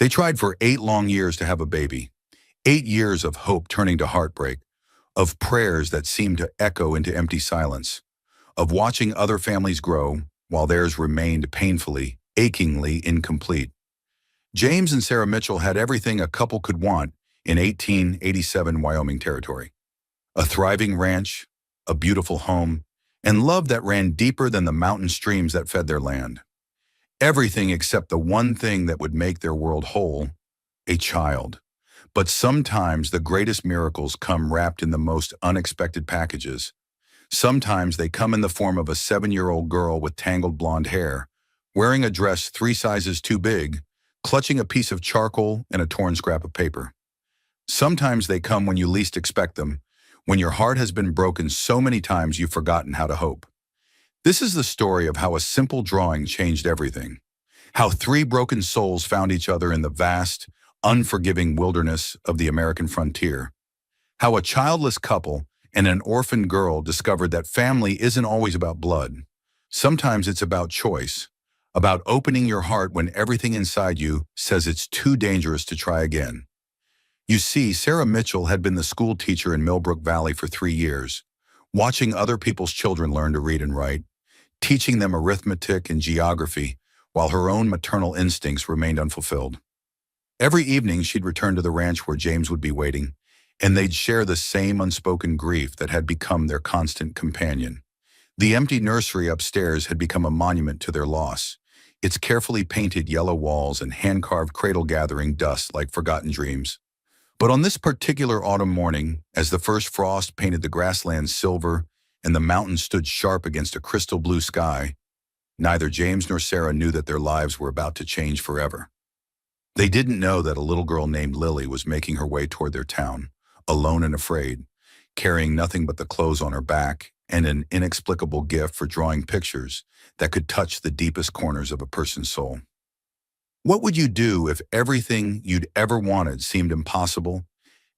They tried for 8 long years to have a baby, 8 years of hope turning to heartbreak, of prayers that seemed to echo into empty silence, of watching other families grow while theirs remained painfully, achingly incomplete. James and Sarah Mitchell had everything a couple could want in 1887 Wyoming territory. A thriving ranch, a beautiful home, and love that ran deeper than the mountain streams that fed their land. Everything except the one thing that would make their world whole, a child. But sometimes the greatest miracles come wrapped in the most unexpected packages. Sometimes they come in the form of a 7-year-old girl with tangled blonde hair, wearing a dress 3 sizes too big, clutching a piece of charcoal and a torn scrap of paper. Sometimes they come when you least expect them, when your heart has been broken so many times you've forgotten how to hope. This is the story of how a simple drawing changed everything. How 3 broken souls found each other in the vast, unforgiving wilderness of the American frontier. How a childless couple and an orphan girl discovered that family isn't always about blood. Sometimes it's about choice, about opening your heart when everything inside you says it's too dangerous to try again. You see, Sarah Mitchell had been the school teacher in Millbrook Valley for 3 years, watching other people's children learn to read and write, teaching them arithmetic and geography, while her own maternal instincts remained unfulfilled. Every evening she'd return to the ranch where James would be waiting, and they'd share the same unspoken grief that had become their constant companion. The empty nursery upstairs had become a monument to their loss, its carefully painted yellow walls and hand-carved cradle gathering dust like forgotten dreams. But on this particular autumn morning, as the first frost painted the grasslands silver and the mountains stood sharp against a crystal blue sky, neither James nor Sarah knew that their lives were about to change forever. They didn't know that a little girl named Lily was making her way toward their town, alone and afraid, carrying nothing but the clothes on her back and an inexplicable gift for drawing pictures that could touch the deepest corners of a person's soul. What would you do if everything you'd ever wanted seemed impossible,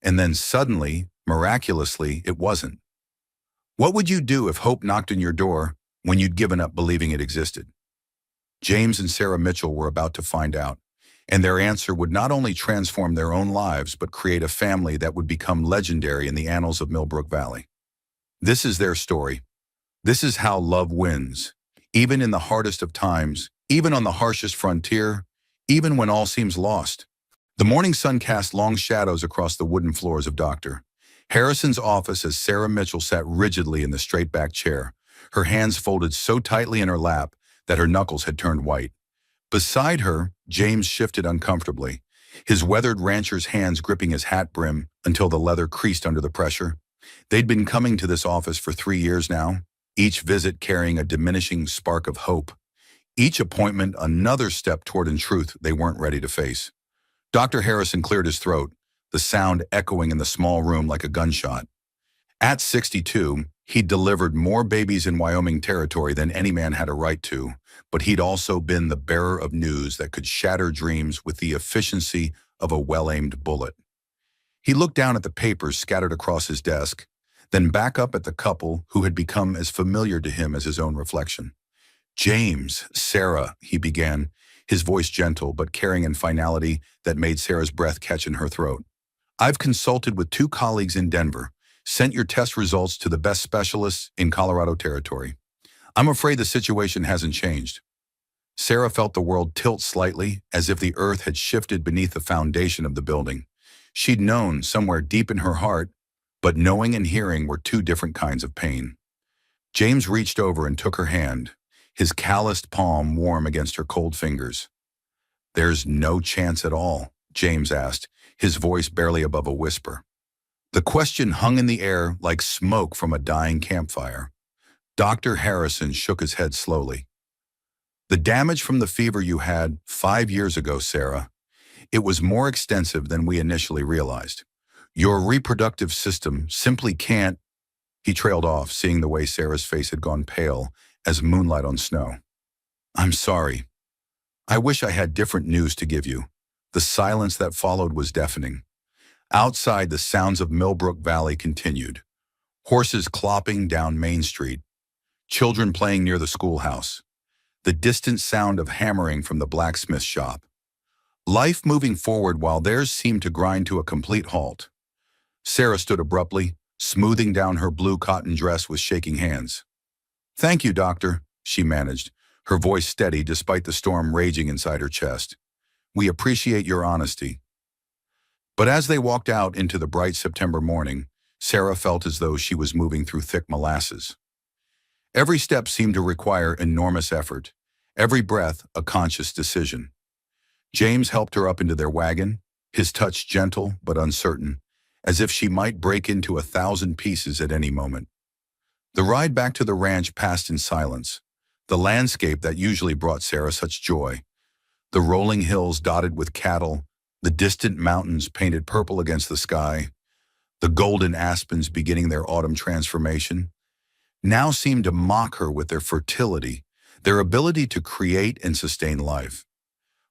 and then suddenly, miraculously, it wasn't? What would you do if hope knocked on your door when you'd given up believing it existed? James and Sarah Mitchell were about to find out, and their answer would not only transform their own lives but create a family that would become legendary in the annals of Millbrook Valley. This is their story. This is how love wins, even in the hardest of times, even on the harshest frontier, even when all seems lost. The morning sun cast long shadows across the wooden floors of Dr. Harrison's office as Sarah Mitchell sat rigidly in the straight-back chair, her hands folded so tightly in her lap that her knuckles had turned white. Beside her, James shifted uncomfortably, his weathered rancher's hands gripping his hat brim until the leather creased under the pressure. They'd been coming to this office for 3 years now, each visit carrying a diminishing spark of hope. Each appointment another step toward a truth they weren't ready to face. Dr. Harrison cleared his throat, the sound echoing in the small room like a gunshot. At 62, he'd delivered more babies in Wyoming territory than any man had a right to, but he'd also been the bearer of news that could shatter dreams with the efficiency of a well-aimed bullet. He looked down at the papers scattered across his desk, then back up at the couple who had become as familiar to him as his own reflection. "James, Sarah," he began, his voice gentle but carrying in finality that made Sarah's breath catch in her throat. "I've consulted with 2 colleagues in Denver, sent your test results to the best specialists in Colorado territory. I'm afraid the situation hasn't changed." Sarah felt the world tilt slightly, as if the earth had shifted beneath the foundation of the building. She'd known somewhere deep in her heart, but knowing and hearing were 2 different kinds of pain. James reached over and took her hand, his calloused palm warm against her cold fingers. "There's no chance at all?" James asked, his voice barely above a whisper. The question hung in the air like smoke from a dying campfire. Dr. Harrison shook his head slowly. "The damage from the fever you had 5 years ago, Sarah, it was more extensive than we initially realized. Your reproductive system simply can't—" He trailed off, seeing the way Sarah's face had gone pale as moonlight on snow. "I'm sorry. I wish I had different news to give you." The silence that followed was deafening. Outside, the sounds of Millbrook Valley continued. Horses clopping down Main Street, children playing near the schoolhouse, the distant sound of hammering from the blacksmith shop. life moving forward while theirs seemed to grind to a complete halt. Sarah stood abruptly, smoothing down her blue cotton dress with shaking hands. "Thank you, doctor," she managed, her voice steady despite the storm raging inside her chest. "We appreciate your honesty." But as they walked out into the bright September morning, Sarah felt as though she was moving through thick molasses. Every step seemed to require enormous effort, every breath a conscious decision. James helped her up into their wagon, his touch gentle but uncertain, as if she might break into 1,000 pieces at any moment. The ride back to the ranch passed in silence. The landscape that usually brought Sarah such joy, the rolling hills dotted with cattle, the distant mountains painted purple against the sky, the golden aspens beginning their autumn transformation, now seemed to mock her with their fertility, their ability to create and sustain life.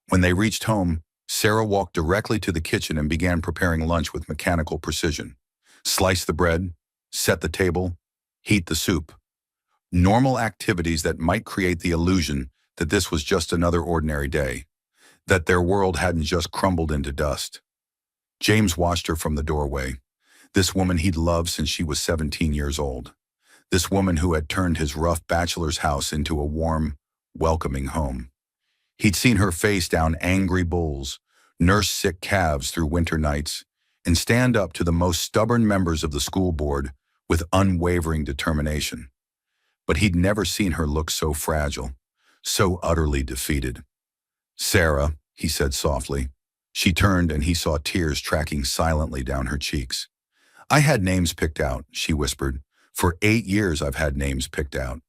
When they reached home, Sarah walked directly to the kitchen and began preparing lunch with mechanical precision. Slice the bread, set the table, heat the soup. Normal activities that might create the illusion that this was just another ordinary day, that their world hadn't just crumbled into dust. James watched her from the doorway. This woman he'd loved since she was 17 years old. This woman who had turned his rough bachelor's house into a warm, welcoming home. He'd seen her face down angry bulls, nurse sick calves through winter nights, and stand up to the most stubborn members of the school board with unwavering determination. But he'd never seen her look so fragile, so utterly defeated. "Sarah," he said softly. She turned and he saw tears tracking silently down her cheeks. "I had names picked out," she whispered. "For 8 years I've had names picked out.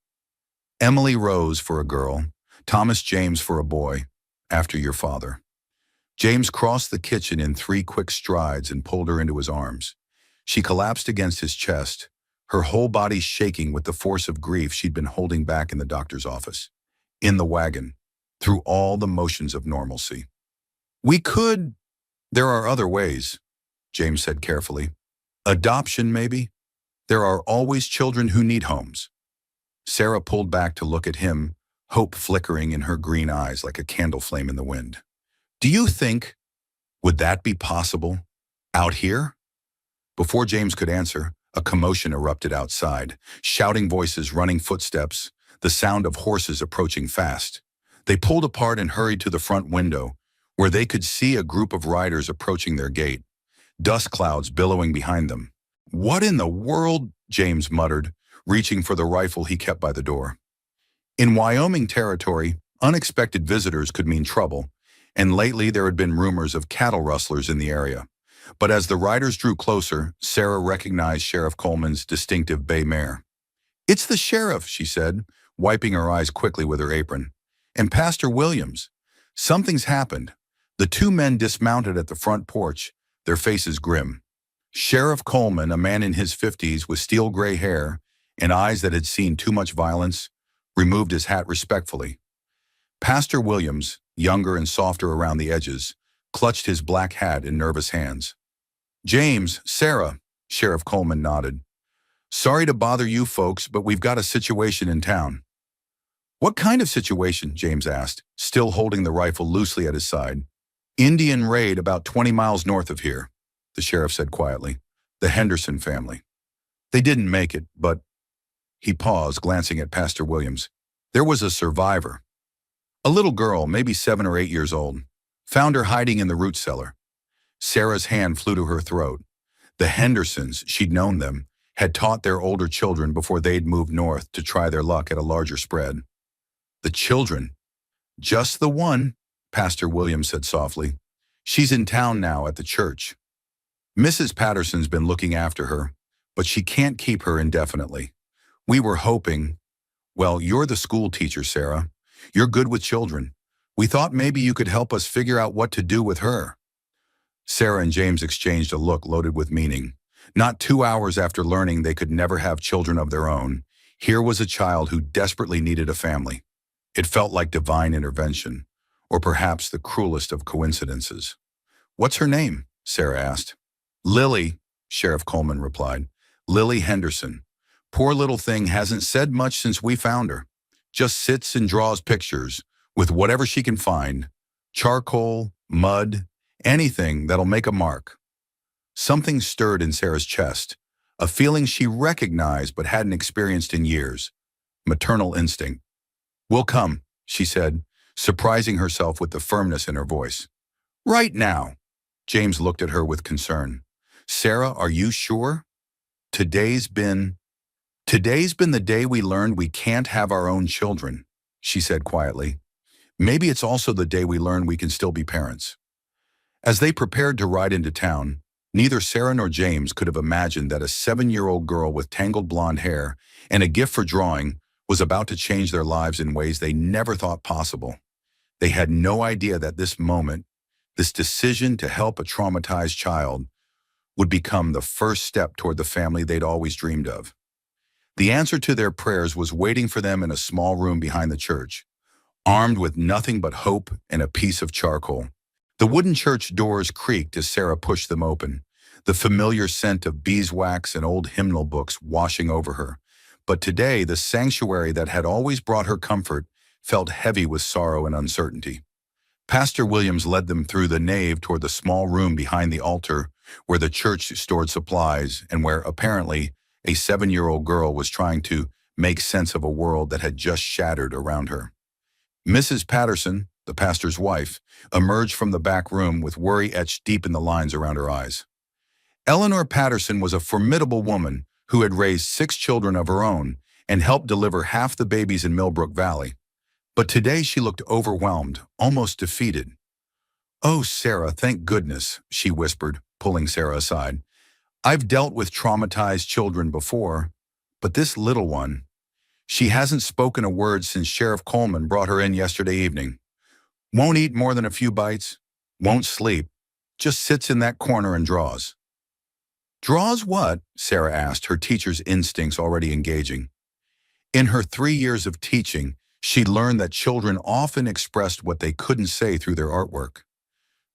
Emily Rose for a girl, Thomas James for a boy, after your father." James crossed the kitchen in 3 quick strides and pulled her into his arms. She collapsed against his chest, her whole body shaking with the force of grief she'd been holding back in the doctor's office, in the wagon, through all the motions of normalcy. There are other ways," James said carefully. "Adoption, maybe? There are always children who need homes." Sarah pulled back to look at him, hope flickering in her green eyes like a candle flame in the wind. Would that be possible? Out here?" Before James could answer, a commotion erupted outside, shouting voices, running footsteps, the sound of horses approaching fast. They pulled apart and hurried to the front window, where they could see a group of riders approaching their gate, dust clouds billowing behind them. "What in the world?" James muttered, reaching for the rifle he kept by the door. In Wyoming territory, unexpected visitors could mean trouble, and lately there had been rumors of cattle rustlers in the area. But as the riders drew closer, Sarah recognized Sheriff Coleman's distinctive bay mare. "It's the sheriff," she said, wiping her eyes quickly with her apron. "And Pastor Williams. Something's happened." The 2 men dismounted at the front porch, their faces grim. Sheriff Coleman, a man in his 50s with steel gray hair and eyes that had seen too much violence, removed his hat respectfully. Pastor Williams, younger and softer around the edges, clutched his black hat in nervous hands. "James, Sarah," Sheriff Coleman nodded. "Sorry to bother you folks, but we've got a situation in town." "What kind of situation?" James asked, still holding the rifle loosely at his side. "Indian raid about 20 miles north of here," the sheriff said quietly. "The Henderson family. They didn't make it, but—" He paused, glancing at Pastor Williams. "There was a survivor. A little girl, maybe 7 or 8 years old. Found her hiding in the root cellar." Sarah's hand flew to her throat. The Hendersons, she'd known them, had taught their older children before they'd moved north to try their luck at a larger spread. "The children? Just the one," Pastor Williams said softly. "She's in town now at the church. Mrs. Patterson's been looking after her, but she can't keep her indefinitely. We were hoping—" "Well, you're the school teacher, Sarah. You're good with children. We thought maybe you could help us figure out what to do with her." Sarah and James exchanged a look loaded with meaning. Not 2 hours after learning they could never have children of their own, here was a child who desperately needed a family. It felt like divine intervention, or perhaps the cruelest of coincidences. "What's her name?" Sarah asked. "Lily," Sheriff Coleman replied. "Lily Henderson. Poor little thing hasn't said much since we found her. Just sits and draws pictures, with whatever she can find. Charcoal, mud, anything that'll make a mark. Something stirred in Sarah's chest, a feeling she recognized but hadn't experienced in years. Maternal instinct. "We'll come," she said, surprising herself with the firmness in her voice. "Right now." James looked at her with concern. "Sarah, are you sure? Today's been... Today's been the day we learned we can't have our own children," she said quietly. "Maybe it's also the day we learn we can still be parents." As they prepared to ride into town, neither Sarah nor James could have imagined that a 7-year-old girl with tangled blonde hair and a gift for drawing was about to change their lives in ways they never thought possible. They had no idea that this moment, this decision to help a traumatized child, would become the first step toward the family they'd always dreamed of. The answer to their prayers was waiting for them in a small room behind the church, armed with nothing but hope and a piece of charcoal. The wooden church doors creaked as Sarah pushed them open, the familiar scent of beeswax and old hymnal books washing over her. But today, the sanctuary that had always brought her comfort felt heavy with sorrow and uncertainty. Pastor Williams led them through the nave toward the small room behind the altar where the church stored supplies and where, apparently, a 7-year-old girl was trying to make sense of a world that had just shattered around her. Mrs. Patterson, the pastor's wife, emerged from the back room with worry etched deep in the lines around her eyes. Eleanor Patterson was a formidable woman who had raised 6 children of her own and helped deliver half the babies in Millbrook Valley. But today she looked overwhelmed, almost defeated. "Oh, Sarah, thank goodness," she whispered, pulling Sarah aside. "I've dealt with traumatized children before, but this little one, she hasn't spoken a word since Sheriff Coleman brought her in yesterday evening. Won't eat more than a few bites, won't sleep, just sits in that corner and draws." "Draws what?" Sarah asked, her teacher's instincts already engaging. In her 3 years of teaching, she'd learned that children often expressed what they couldn't say through their artwork.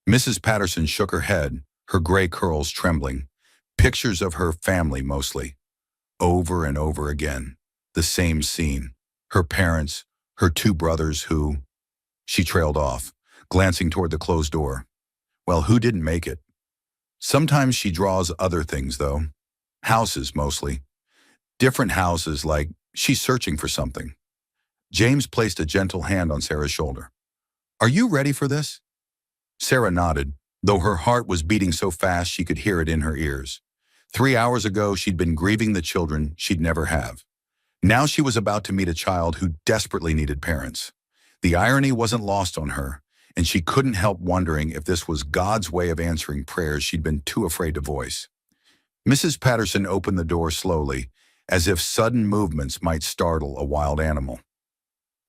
Mrs. Patterson shook her head, her gray curls trembling. Pictures of her family mostly. Over and over again, the same scene. Her parents, her 2 brothers who... She trailed off, glancing toward the closed door. Well, who didn't make it? Sometimes she draws other things, though. Houses, mostly. Different houses, like she's searching for something. James placed a gentle hand on Sarah's shoulder. "Are you ready for this?" Sarah nodded, though her heart was beating so fast she could hear it in her ears. 3 hours ago, she'd been grieving the children she'd never have. Now she was about to meet a child who desperately needed parents. The irony wasn't lost on her, and she couldn't help wondering if this was God's way of answering prayers she'd been too afraid to voice. Mrs. Patterson opened the door slowly, as if sudden movements might startle a wild animal.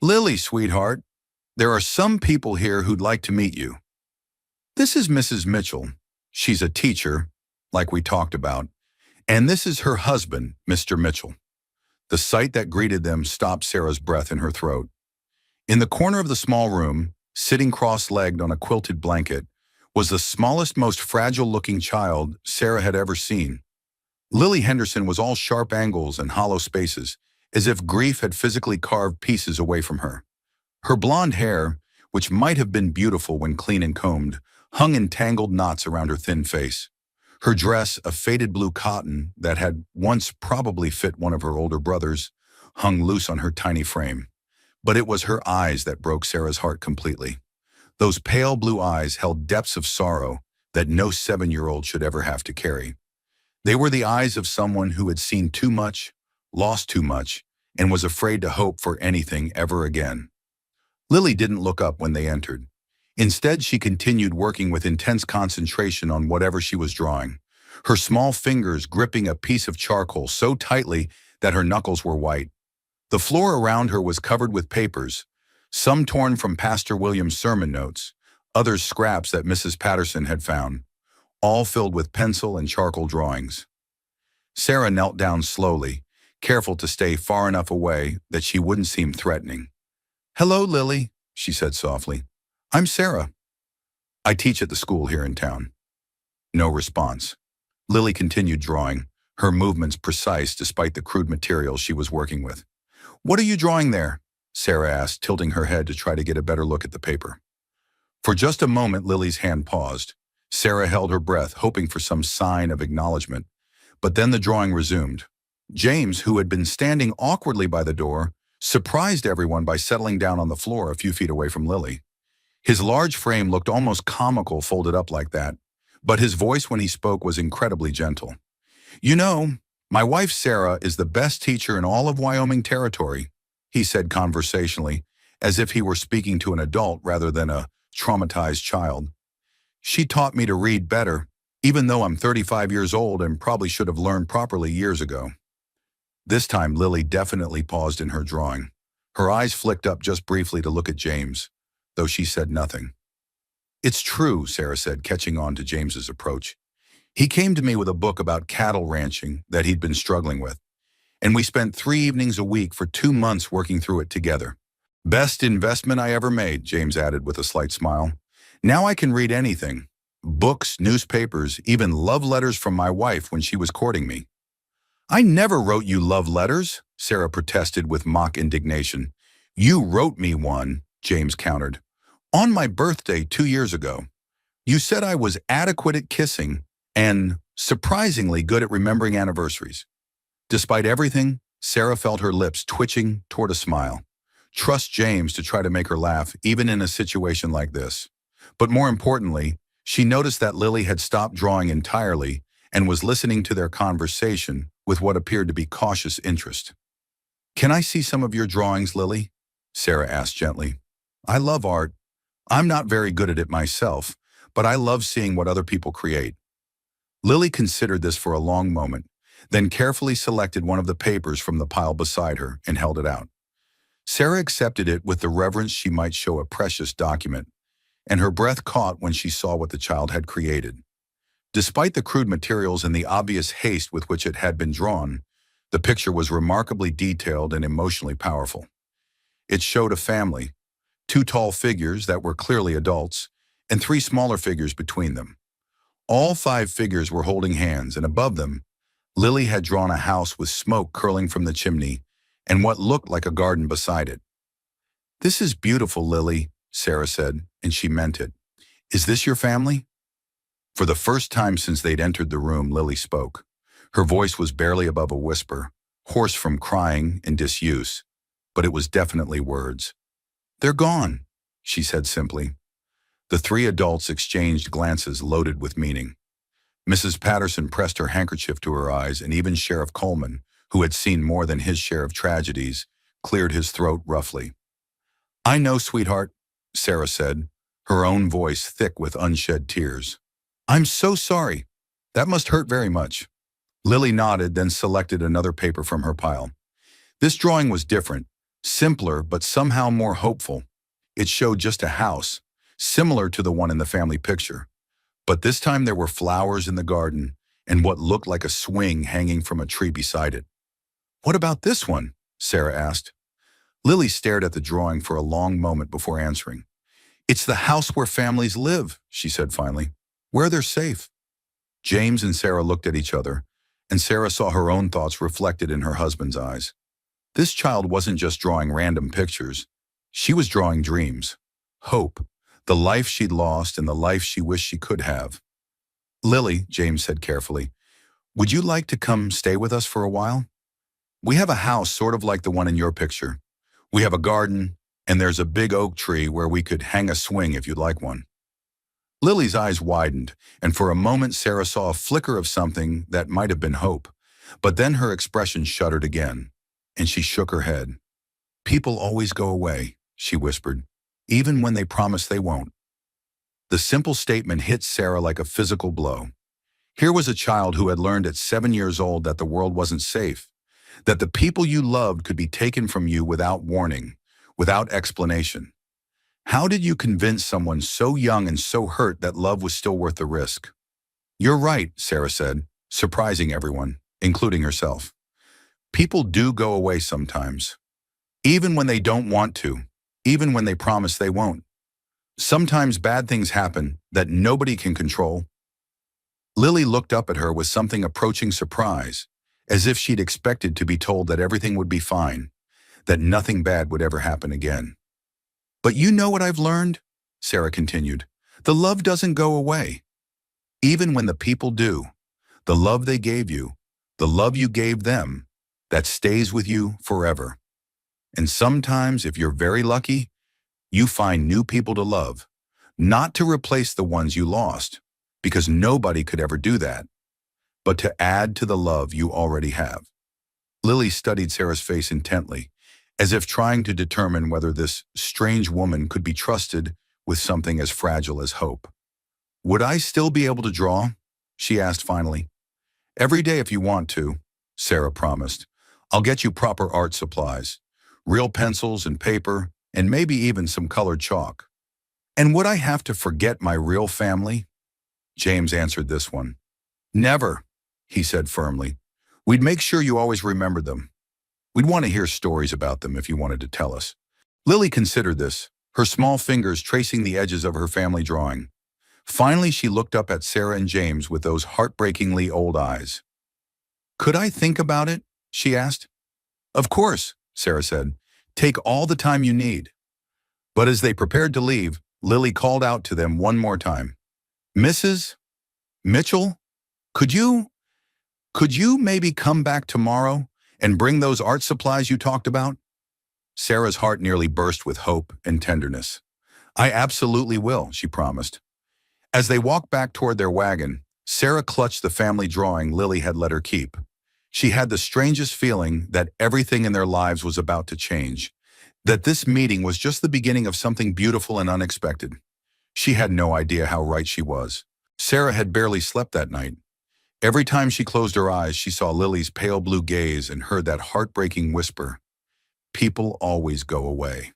"Lily, sweetheart, there are some people here who'd like to meet you. This is Mrs. Mitchell. She's a teacher, like we talked about, and this is her husband, Mr. Mitchell." The sight that greeted them stopped Sarah's breath in her throat. In the corner of the small room, sitting cross-legged on a quilted blanket, was the smallest, most fragile-looking child Sarah had ever seen. Lily Henderson was all sharp angles and hollow spaces, as if grief had physically carved pieces away from her. Her blonde hair, which might have been beautiful when clean and combed, hung in tangled knots around her thin face. Her dress, a faded blue cotton that had once probably fit one of her older brothers, hung loose on her tiny frame. But it was her eyes that broke Sarah's heart completely. Those pale blue eyes held depths of sorrow that no 7-year-old should ever have to carry. They were the eyes of someone who had seen too much, lost too much, and was afraid to hope for anything ever again. Lily didn't look up when they entered. Instead, she continued working with intense concentration on whatever she was drawing, her small fingers gripping a piece of charcoal so tightly that her knuckles were white. The floor around her was covered with papers, some torn from Pastor Williams' sermon notes, others scraps that Mrs. Patterson had found, all filled with pencil and charcoal drawings. Sarah knelt down slowly, careful to stay far enough away that she wouldn't seem threatening. "Hello, Lily," she said softly. "I'm Sarah. I teach at the school here in town." No response. Lily continued drawing, her movements precise despite the crude materials she was working with. "What are you drawing there?" Sarah asked, tilting her head to try to get a better look at the paper. For just a moment, Lily's hand paused. Sarah held her breath, hoping for some sign of acknowledgement. But then the drawing resumed. James, who had been standing awkwardly by the door, surprised everyone by settling down on the floor a few feet away from Lily. His large frame looked almost comical folded up like that, but his voice when he spoke was incredibly gentle. "You know, my wife Sarah is the best teacher in all of Wyoming territory," he said conversationally, as if he were speaking to an adult rather than a traumatized child. "She taught me to read better, even though I'm 35 years old and probably should have learned properly years ago." This time, Lily definitely paused in her drawing. Her eyes flicked up just briefly to look at James, though she said nothing. "It's true," Sarah said, catching on to James's approach. "He came to me with a book about cattle ranching that he'd been struggling with, and we spent 3 evenings a week for 2 months working through it together. Best investment I ever made," James added with a slight smile. "Now I can read anything. Books, newspapers, even love letters from my wife when she was courting me." "I never wrote you love letters," Sarah protested with mock indignation. "You wrote me one," James countered. "On my birthday 2 years ago. You said I was adequate at kissing and surprisingly good at remembering anniversaries." Despite everything, Sarah felt her lips twitching toward a smile. Trust James to try to make her laugh, even in a situation like this. But more importantly, she noticed that Lily had stopped drawing entirely and was listening to their conversation with what appeared to be cautious interest. "Can I see some of your drawings, Lily?" Sarah asked gently. "I love art. I'm not very good at it myself, but I love seeing what other people create." Lily considered this for a long moment, then carefully selected one of the papers from the pile beside her and held it out. Sarah accepted it with the reverence she might show a precious document, and her breath caught when she saw what the child had created. Despite the crude materials and the obvious haste with which it had been drawn, the picture was remarkably detailed and emotionally powerful. It showed a family, 2 tall figures that were clearly adults, and 3 smaller figures between them. All 5 figures were holding hands, and above them, Lily had drawn a house with smoke curling from the chimney and what looked like a garden beside it. "This is beautiful, Lily," Sarah said, and she meant it. "Is this your family?" For the first time since they'd entered the room, Lily spoke. Her voice was barely above a whisper, hoarse from crying and disuse, but it was definitely words. "They're gone," she said simply. The 3 adults exchanged glances loaded with meaning. Mrs. Patterson pressed her handkerchief to her eyes, and even Sheriff Coleman, who had seen more than his share of tragedies, cleared his throat roughly. "I know, sweetheart," Sarah said, her own voice thick with unshed tears. "I'm so sorry. That must hurt very much." Lily nodded, then selected another paper from her pile. This drawing was different, simpler, but somehow more hopeful. It showed just a house, similar to the one in the family picture. But this time there were flowers in the garden and what looked like a swing hanging from a tree beside it. "What about this one?" Sarah asked. Lily stared at the drawing for a long moment before answering. "It's the house where families live," she said finally, "where they're safe." James and Sarah looked at each other, and Sarah saw her own thoughts reflected in her husband's eyes. This child wasn't just drawing random pictures. She was drawing dreams, hope, the life she'd lost and the life she wished she could have. "Lily," James said carefully, "would you like to come stay with us for a while? We have a house sort of like the one in your picture. We have a garden, and there's a big oak tree where we could hang a swing if you'd like one." Lily's eyes widened, and for a moment Sarah saw a flicker of something that might have been hope. But then her expression shuddered again, and she shook her head. "People always go away," she whispered, "even when they promise they won't." The simple statement hit Sarah like a physical blow. Here was a child who had learned at 7 years old that the world wasn't safe, that the people you loved could be taken from you without warning, without explanation. How did you convince someone so young and so hurt that love was still worth the risk? "You're right," Sarah said, surprising everyone, including herself. "People do go away sometimes, even when they don't want to, even when they promise they won't. Sometimes bad things happen that nobody can control." Lily looked up at her with something approaching surprise, as if she'd expected to be told that everything would be fine, that nothing bad would ever happen again. "But you know what I've learned?" Sarah continued, the love doesn't go away. Even when the people do, the love they gave you, the love you gave them, that stays with you forever. And sometimes, if you're very lucky, you find new people to love, not to replace the ones you lost, because nobody could ever do that, but to add to the love you already have. Lily studied Sarah's face intently, as if trying to determine whether this strange woman could be trusted with something as fragile as hope. Would I still be able to draw? She asked finally. Every day if you want to, Sarah promised. I'll get you proper art supplies, real pencils and paper, and maybe even some colored chalk. And would I have to forget my real family? James answered this one. Never, he said firmly. We'd make sure you always remembered them. We'd want to hear stories about them if you wanted to tell us. Lily considered this, her small fingers tracing the edges of her family drawing. Finally, she looked up at Sarah and James with those heartbreakingly old eyes. Could I think about it? She asked. Of course, Sarah said. Take all the time you need. But as they prepared to leave, Lily called out to them one more time. Mrs. Mitchell, could you maybe come back tomorrow and bring those art supplies you talked about? Sarah's heart nearly burst with hope and tenderness. I absolutely will, she promised. As they walked back toward their wagon, Sarah clutched the family drawing Lily had let her keep. She had the strangest feeling that everything in their lives was about to change, that this meeting was just the beginning of something beautiful and unexpected. She had no idea how right she was. Sarah had barely slept that night. Every time she closed her eyes, she saw Lily's pale blue gaze and heard that heartbreaking whisper, people always go away.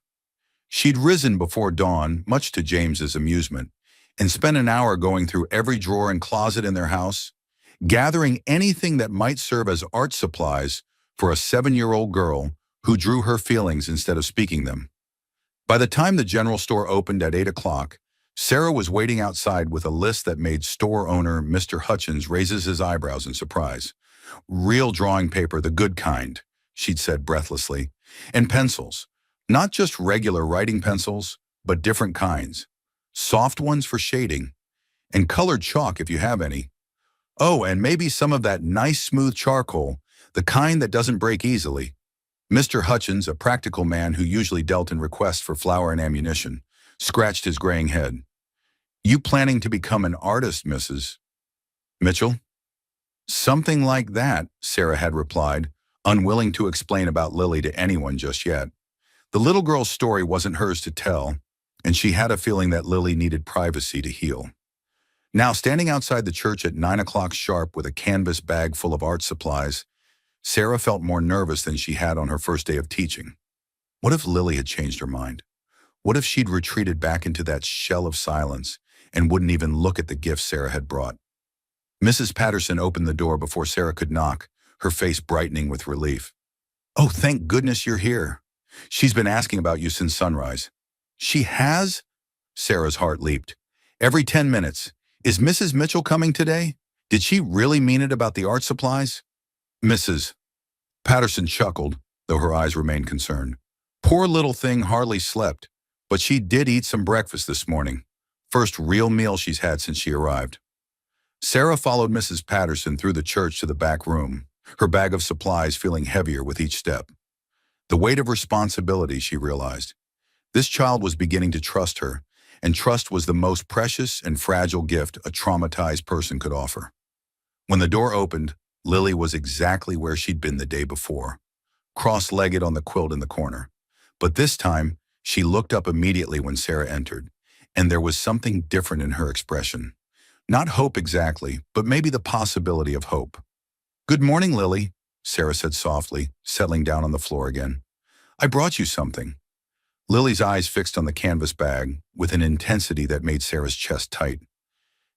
She'd risen before dawn, much to James's amusement, and spent an hour going through every drawer and closet in their house, gathering anything that might serve as art supplies for a 7-year-old girl who drew her feelings instead of speaking them. By the time the general store opened at 8 o'clock, Sarah was waiting outside with a list that made store owner Mr. Hutchins raises his eyebrows in surprise. Real drawing paper, the good kind, she'd said breathlessly, and pencils, not just regular writing pencils, but different kinds. Soft ones for shading, and colored chalk if you have any. Oh, and maybe some of that nice smooth charcoal, the kind that doesn't break easily. Mr. Hutchins, a practical man who usually dealt in requests for flour and ammunition, scratched his graying head. You planning to become an artist, Mrs. Mitchell? Something like that, Sarah had replied, unwilling to explain about Lily to anyone just yet. The little girl's story wasn't hers to tell, and she had a feeling that Lily needed privacy to heal. Now, standing outside the church at 9 o'clock sharp with a canvas bag full of art supplies, Sarah felt more nervous than she had on her first day of teaching. What if Lily had changed her mind? What if she'd retreated back into that shell of silence and wouldn't even look at the gifts Sarah had brought? Mrs. Patterson opened the door before Sarah could knock, her face brightening with relief. Oh, thank goodness you're here. She's been asking about you since sunrise. She has? Sarah's heart leaped. Every 10 minutes. Is Mrs. Mitchell coming today? Did she really mean it about the art supplies? Mrs. Patterson chuckled, though her eyes remained concerned. Poor little thing hardly slept, but she did eat some breakfast this morning. First real meal she's had since she arrived. Sarah followed Mrs. Patterson through the church to the back room, her bag of supplies feeling heavier with each step. The weight of responsibility, she realized. This child was beginning to trust her, and trust was the most precious and fragile gift a traumatized person could offer. When the door opened, Lily was exactly where she'd been the day before, cross-legged on the quilt in the corner. But this time, she looked up immediately when Sarah entered, and there was something different in her expression. Not hope exactly, but maybe the possibility of hope. Good morning, Lily, Sarah said softly, settling down on the floor again. I brought you something. Lily's eyes fixed on the canvas bag with an intensity that made Sarah's chest tight.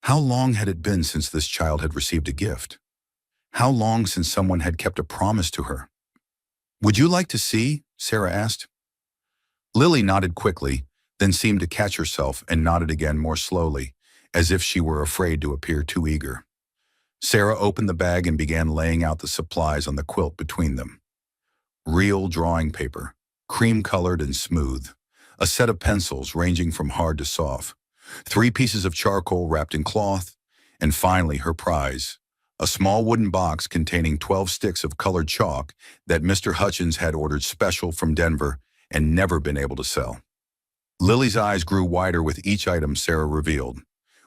How long had it been since this child had received a gift? How long since someone had kept a promise to her? Would you like to see? Sarah asked. Lily nodded quickly, then seemed to catch herself and nodded again more slowly, as if she were afraid to appear too eager. Sarah opened the bag and began laying out the supplies on the quilt between them. Real drawing paper, cream-colored and smooth, a set of pencils ranging from hard to soft, 3 pieces of charcoal wrapped in cloth, and finally her prize, a small wooden box containing 12 sticks of colored chalk that Mr. Hutchins had ordered special from Denver and never been able to sell. Lily's eyes grew wider with each item Sarah revealed.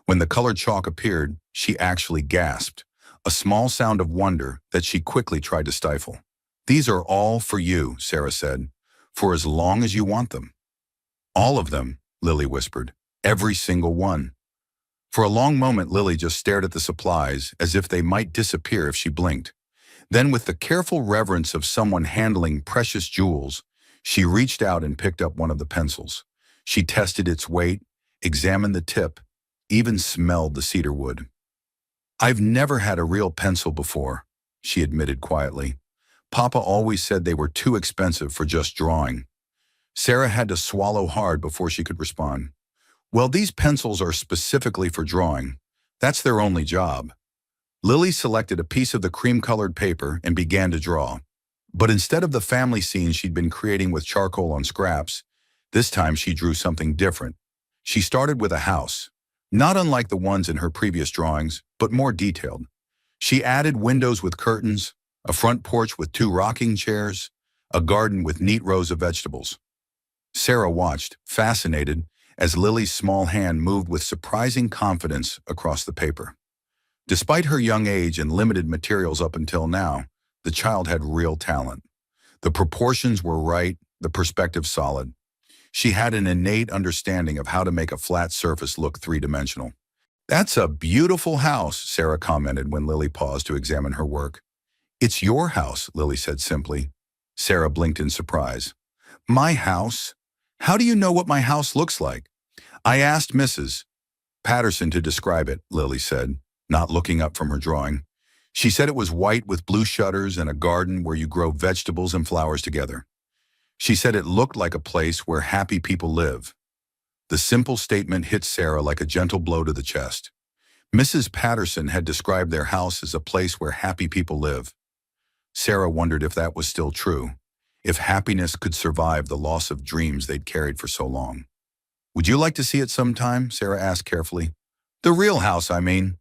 When the colored chalk appeared, she actually gasped, a small sound of wonder that she quickly tried to stifle. "These are all for you," Sarah said, "for as long as you want them." "All of them," Lily whispered. "Every single one." For a long moment, Lily just stared at the supplies as if they might disappear if she blinked. Then, with the careful reverence of someone handling precious jewels, she reached out and picked up one of the pencils. She tested its weight, examined the tip, even smelled the cedar wood. "I've never had a real pencil before," she admitted quietly. "Papa always said they were too expensive for just drawing." Sarah had to swallow hard before she could respond. "Well, these pencils are specifically for drawing. That's their only job." Lily selected a piece of the cream-colored paper and began to draw. But instead of the family scene she'd been creating with charcoal on scraps, this time she drew something different. She started with a house, not unlike the ones in her previous drawings, but more detailed. She added windows with curtains, a front porch with 2 rocking chairs, a garden with neat rows of vegetables. Sarah watched, fascinated, as Lily's small hand moved with surprising confidence across the paper. Despite her young age and limited materials up until now, the child had real talent. The proportions were right, the perspective solid. She had an innate understanding of how to make a flat surface look three-dimensional. "That's a beautiful house," Sarah commented when Lily paused to examine her work. "It's your house," Lily said simply. Sarah blinked in surprise. "My house? How do you know what my house looks like?" "I asked Mrs. Patterson to describe it," Lily said, not looking up from her drawing. "She said it was white with blue shutters and a garden where you grow vegetables and flowers together. She said it looked like a place where happy people live." The simple statement hit Sarah like a gentle blow to the chest. Mrs. Patterson had described their house as a place where happy people live. Sarah wondered if that was still true, if happiness could survive the loss of dreams they'd carried for so long. "Would you like to see it sometime?" Sarah asked carefully. "The real house, I mean."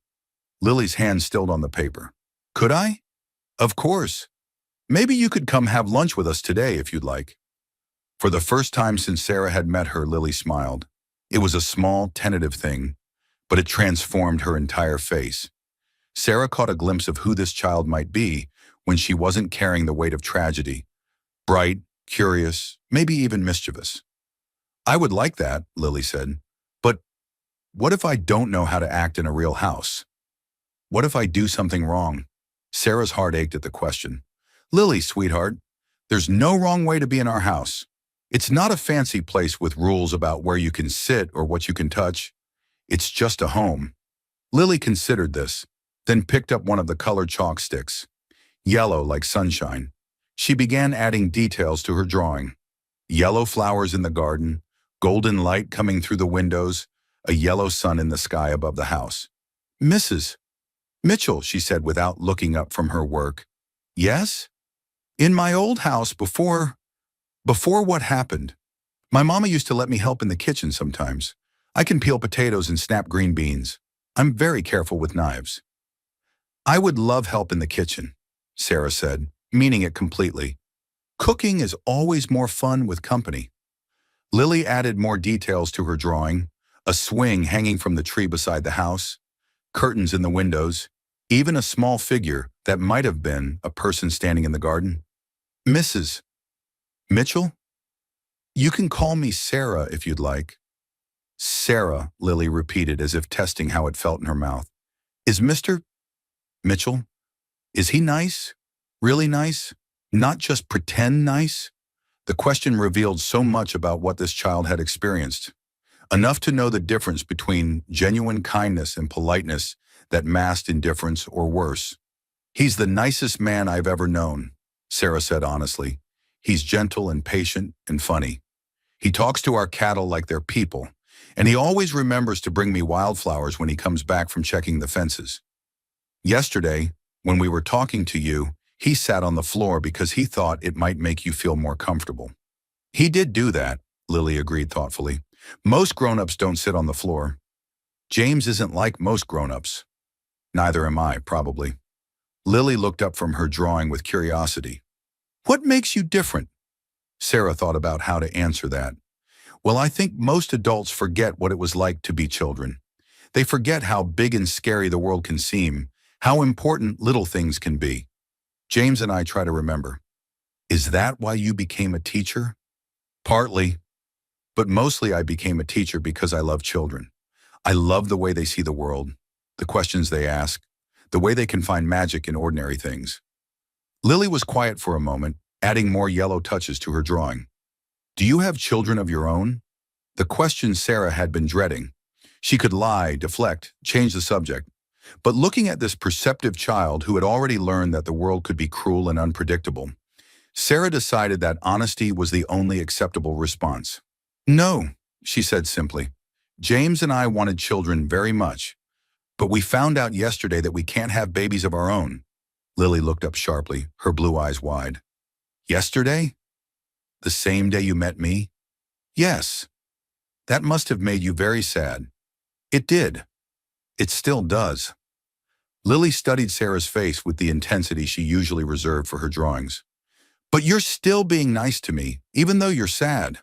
Lily's hand stilled on the paper. "Could I?" "Of course. Maybe you could come have lunch with us today if you'd like." For the first time since Sarah had met her, Lily smiled. It was a small, tentative thing, but it transformed her entire face. Sarah caught a glimpse of who this child might be when she wasn't carrying the weight of tragedy. Bright, curious, maybe even mischievous. "I would like that," Lily said. "But what if I don't know how to act in a real house? What if I do something wrong?" Sarah's heart ached at the question. "Lily, sweetheart, there's no wrong way to be in our house. It's not a fancy place with rules about where you can sit or what you can touch. It's just a home." Lily considered this, then picked up one of the colored chalk sticks. Yellow like sunshine. She began adding details to her drawing. Yellow flowers in the garden, golden light coming through the windows, a yellow sun in the sky above the house. "Mrs. Mitchell," she said without looking up from her work. "Yes? In my old house before what happened? My mama used to let me help in the kitchen sometimes. I can peel potatoes and snap green beans. I'm very careful with knives." "I would love help in the kitchen," Sarah said, meaning it completely. "Cooking is always more fun with company." Lily added more details to her drawing, a swing hanging from the tree beside the house, curtains in the windows, even a small figure that might have been a person standing in the garden. "Mrs. Mitchell? You can call me Sarah if you'd like." "Sarah," Lily repeated as if testing how it felt in her mouth. "Is Mr. Mitchell? Is he nice? Really nice? Not just pretend nice?" The question revealed so much about what this child had experienced. Enough to know the difference between genuine kindness and politeness that masked indifference or worse. "He's the nicest man I've ever known," Sarah said honestly. "He's gentle and patient and funny. He talks to our cattle like they're people, and he always remembers to bring me wildflowers when he comes back from checking the fences. Yesterday, when we were talking to you, he sat on the floor because he thought it might make you feel more comfortable." "He did do that," Lily agreed thoughtfully. Most grown-ups don't sit on the floor. James isn't like most grown-ups. Neither am I, probably. Lily looked up from her drawing with curiosity. What makes you different? Sarah thought about how to answer that. Well, I think most adults forget what it was like to be children. They forget how big and scary the world can seem, how important little things can be. James and I try to remember. Is that why you became a teacher? Partly, but mostly I became a teacher because I love children. I love the way they see the world, the questions they ask, the way they can find magic in ordinary things. Lily was quiet for a moment, adding more yellow touches to her drawing. Do you have children of your own? The question Sarah had been dreading. She could lie, deflect, change the subject. But looking at this perceptive child who had already learned that the world could be cruel and unpredictable, Sarah decided that honesty was the only acceptable response. No, she said simply. James and I wanted children very much, but we found out yesterday that we can't have babies of our own. Lily looked up sharply, her blue eyes wide. Yesterday? The same day you met me? Yes. That must have made you very sad. It did. It still does. Lily studied Sarah's face with the intensity she usually reserved for her drawings. But you're still being nice to me, even though you're sad.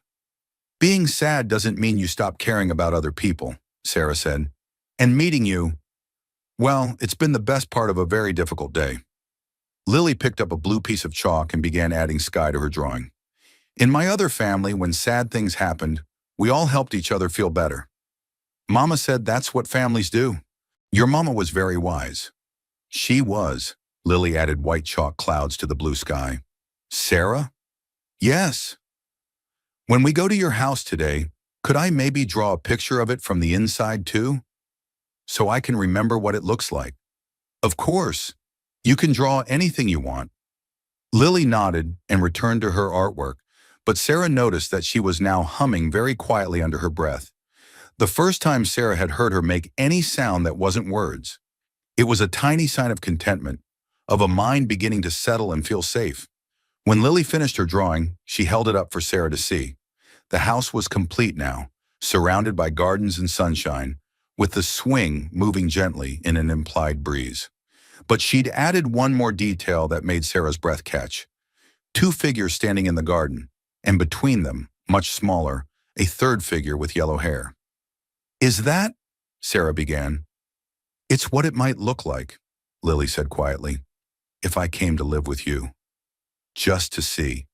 Being sad doesn't mean you stop caring about other people, Sarah said. And meeting you, well, it's been the best part of a very difficult day. Lily picked up a blue piece of chalk and began adding sky to her drawing. In my other family, when sad things happened, we all helped each other feel better. Mama said that's what families do. Your mama was very wise. She was. Lily added white chalk clouds to the blue sky. Sarah? Yes. When we go to your house today, could I maybe draw a picture of it from the inside too? So I can remember what it looks like. Of course. You can draw anything you want. Lily nodded and returned to her artwork, but Sarah noticed that she was now humming very quietly under her breath. The first time Sarah had heard her make any sound that wasn't words. It was a tiny sign of contentment, of a mind beginning to settle and feel safe. When Lily finished her drawing, she held it up for Sarah to see. The house was complete now, surrounded by gardens and sunshine, with the swing moving gently in an implied breeze. But she'd added one more detail that made Sarah's breath catch. 2 figures standing in the garden, and between them, much smaller, a third figure with yellow hair. Is that? Sarah began. It's what it might look like, Lily said quietly, if I came to live with you. Just to see.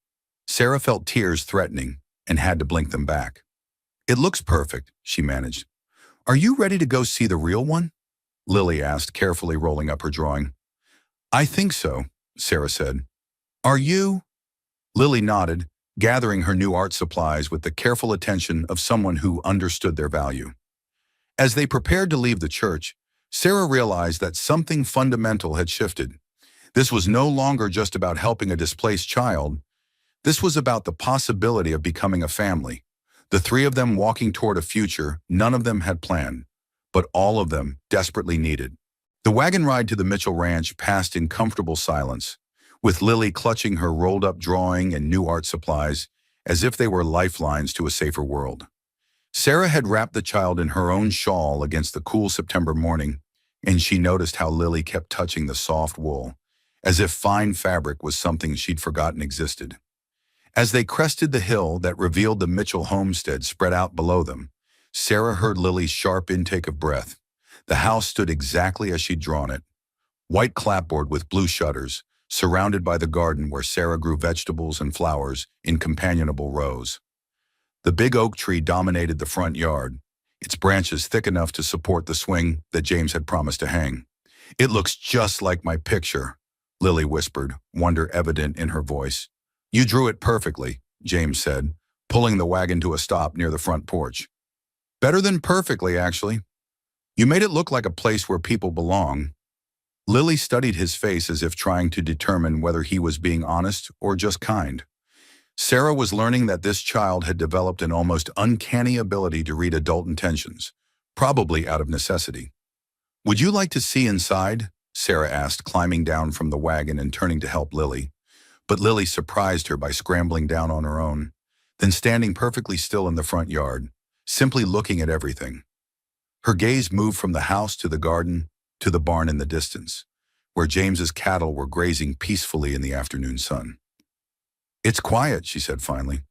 Sarah felt tears threatening and had to blink them back. It looks perfect, she managed. Are you ready to go see the real one? Lily asked, carefully rolling up her drawing. I think so, Sarah said. Are you? Lily nodded, gathering her new art supplies with the careful attention of someone who understood their value. As they prepared to leave the church, Sarah realized that something fundamental had shifted. This was no longer just about helping a displaced child. This was about the possibility of becoming a family. The 3 of them walking toward a future none of them had planned, but all of them desperately needed. The wagon ride to the Mitchell Ranch passed in comfortable silence, with Lily clutching her rolled-up drawing and new art supplies as if they were lifelines to a safer world. Sarah had wrapped the child in her own shawl against the cool September morning, and she noticed how Lily kept touching the soft wool, as if fine fabric was something she'd forgotten existed. As they crested the hill that revealed the Mitchell homestead spread out below them, Sarah heard Lily's sharp intake of breath. The house stood exactly as she'd drawn it. White clapboard with blue shutters, surrounded by the garden where Sarah grew vegetables and flowers in companionable rows. The big oak tree dominated the front yard, its branches thick enough to support the swing that James had promised to hang. It looks just like my picture, Lily whispered, wonder evident in her voice. You drew it perfectly, James said, pulling the wagon to a stop near the front porch. Better than perfectly, actually. You made it look like a place where people belong. Lily studied his face as if trying to determine whether he was being honest or just kind. Sarah was learning that this child had developed an almost uncanny ability to read adult intentions, probably out of necessity. Would you like to see inside? Sarah asked, climbing down from the wagon and turning to help Lily. But Lily surprised her by scrambling down on her own. then standing perfectly still in the front yard, simply looking at everything. Her gaze moved from the house to the garden to the barn in the distance, where James's cattle were grazing peacefully in the afternoon sun. "It's quiet," she said finally.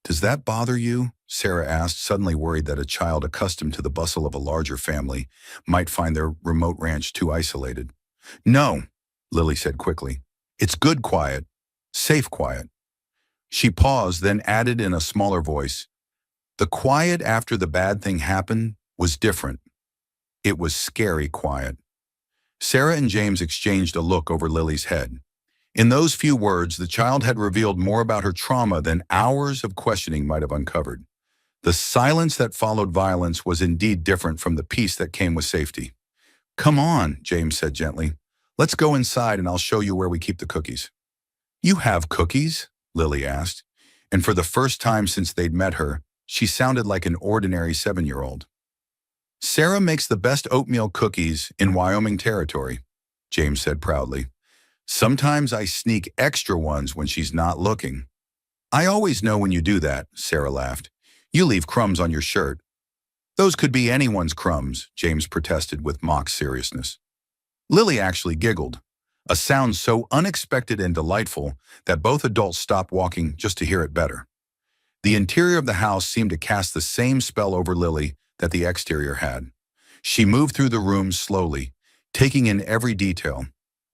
"Does that bother you?" Sarah asked, suddenly worried that a child accustomed to the bustle of a larger family might find their remote ranch too isolated. "No," Lily said quickly. "It's good quiet, safe quiet." She paused, then added in a smaller voice, "The quiet after the bad thing happened was different. It was scary quiet." Sarah and James exchanged a look over Lily's head. In those few words, the child had revealed more about her trauma than hours of questioning might have uncovered. The silence that followed violence was indeed different from the peace that came with safety. "Come on," James said gently. "Let's go inside and I'll show you where we keep the cookies." "You have cookies?" Lily asked, and for the first time since they'd met her, she sounded like an ordinary 7-year-old. "Sarah makes the best oatmeal cookies in Wyoming territory," James said proudly. "Sometimes I sneak extra ones when she's not looking." "I always know when you do that," Sarah laughed. "You leave crumbs on your shirt." "Those could be anyone's crumbs," James protested with mock seriousness. Lily actually giggled, a sound so unexpected and delightful that both adults stopped walking just to hear it better. The interior of the house seemed to cast the same spell over Lily that the exterior had. She moved through the rooms slowly, taking in every detail: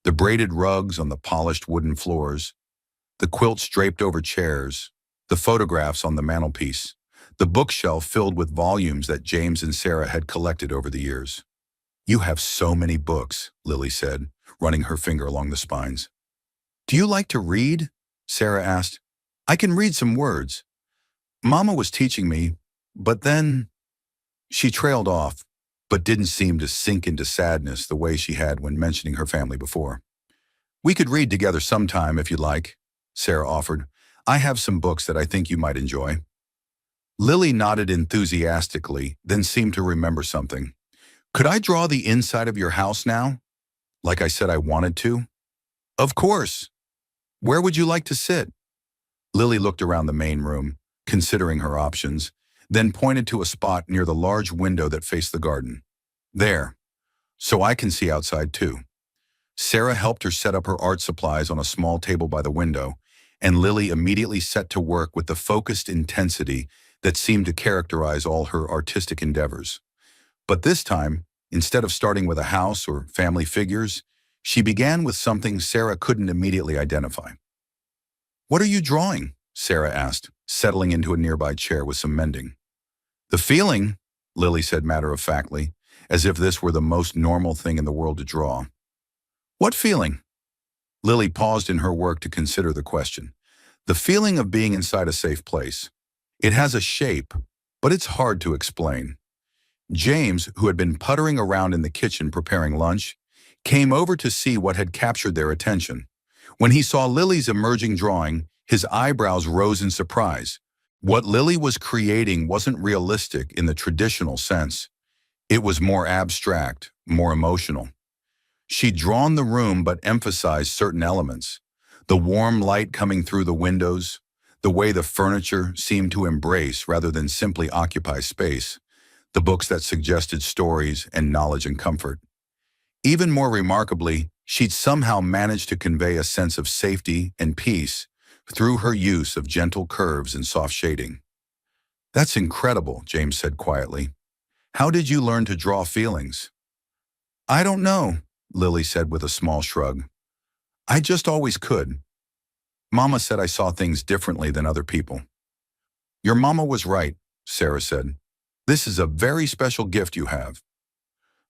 the braided rugs on the polished wooden floors, the quilts draped over chairs, the photographs on the mantelpiece, the bookshelf filled with volumes that James and Sarah had collected over the years. "You have so many books," Lily said, running her finger along the spines. "Do you like to read?" Sarah asked. "I can read some words. Mama was teaching me, but then—" She trailed off, but didn't seem to sink into sadness the way she had when mentioning her family before. "We could read together sometime if you'd like," Sarah offered. "I have some books that I think you might enjoy." Lily nodded enthusiastically, then seemed to remember something. "Could I draw the inside of your house now? Like I said I wanted to?" "Of course. Where would you like to sit?" Lily looked around the main room, considering her options, then pointed to a spot near the large window that faced the garden. "There, so I can see outside too." Sarah helped her set up her art supplies on a small table by the window, and Lily immediately set to work with the focused intensity that seemed to characterize all her artistic endeavors. But this time, instead of starting with a house or family figures, she began with something Sarah couldn't immediately identify. "What are you drawing?" Sarah asked, settling into a nearby chair with some mending. "The feeling," Lily said matter-of-factly, as if this were the most normal thing in the world to draw. "What feeling?" Lily paused in her work to consider the question. "The feeling of being inside a safe place. It has a shape, but it's hard to explain." James, who had been puttering around in the kitchen preparing lunch, came over to see what had captured their attention. When he saw Lily's emerging drawing, his eyebrows rose in surprise. What Lily was creating wasn't realistic in the traditional sense. It was more abstract, more emotional. She'd drawn the room but emphasized certain elements: the warm light coming through the windows, the way the furniture seemed to embrace rather than simply occupy space, the books that suggested stories and knowledge and comfort. Even more remarkably, she'd somehow managed to convey a sense of safety and peace through her use of gentle curves and soft shading. "That's incredible," James said quietly. "How did you learn to draw feelings?" "I don't know," Lily said with a small shrug. "I just always could. Mama said I saw things differently than other people." "Your mama was right," Sarah said. "This is a very special gift you have."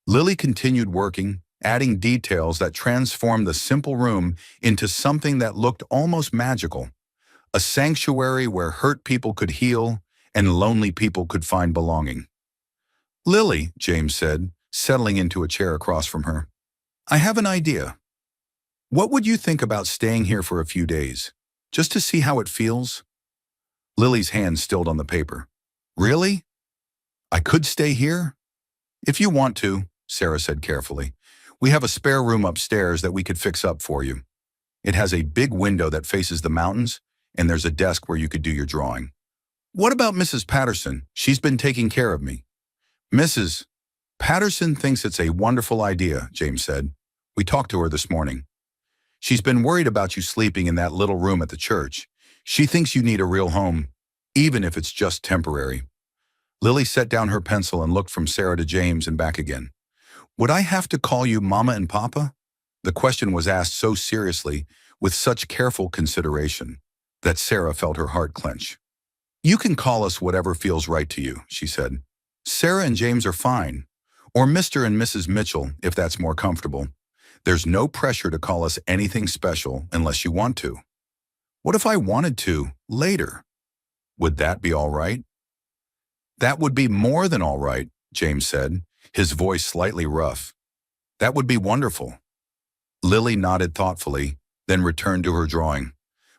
Lily continued working, adding details that transformed the simple room into something that looked almost magical, a sanctuary where hurt people could heal and lonely people could find belonging. "Lily," James said, settling into a chair across from her, "I have an idea. What would you think about staying here for a few days, just to see how it feels?" Lily's hand stilled on the paper. "Really? I could stay here?" "If you want to," Sarah said carefully. "We have a spare room upstairs that we could fix up for you. It has a big window that faces the mountains, and there's a desk where you could do your drawing." What about Mrs. Patterson? She's been taking care of me. Mrs. Patterson thinks it's a wonderful idea, James said. We talked to her this morning. She's been worried about you sleeping in that little room at the church. She thinks you need a real home, even if it's just temporary. Lily set down her pencil and looked from Sarah to James and back again. Would I have to call you Mama and Papa? The question was asked so seriously, with such careful consideration, that Sarah felt her heart clench. You can call us whatever feels right to you, she said. Sarah and James are fine, or Mr. and Mrs. Mitchell, if that's more comfortable. There's no pressure to call us anything special unless you want to. What if I wanted to, later? Would that be all right? That would be more than all right, James said, his voice slightly rough. That would be wonderful. Lily nodded thoughtfully, then returned to her drawing.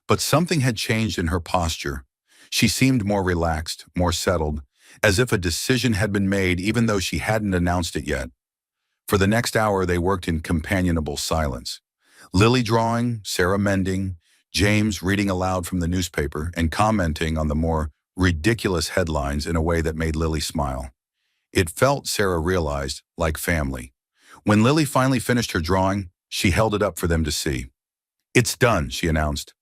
But something had changed in her posture. She seemed more relaxed, more settled, as if a decision had been made even though she hadn't announced it yet. For the next hour, they worked in companionable silence. Lily drawing, Sarah mending, James reading aloud from the newspaper and commenting on the more ridiculous headlines in a way that made Lily smile. It felt, Sarah realized, like family. When Lily finally finished her drawing, she held it up for them to see. It's done, she announced.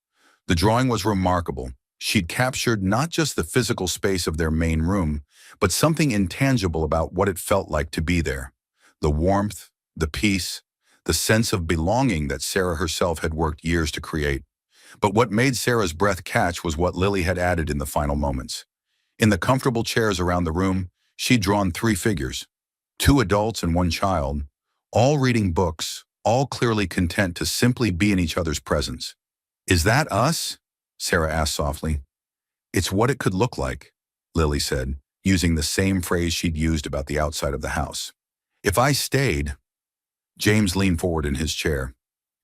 The drawing was remarkable. She'd captured not just the physical space of their main room, but something intangible about what it felt like to be there. The warmth, the peace, the sense of belonging that Sarah herself had worked years to create. But what made Sarah's breath catch was what Lily had added in the final moments. In the comfortable chairs around the room, she'd drawn 3 figures, 2 adults and 1 child, all reading books, all clearly content to simply be in each other's presence. Is that us? Sarah asked softly. It's what it could look like, Lily said, using the same phrase she'd used about the outside of the house. If I stayed, James leaned forward in his chair.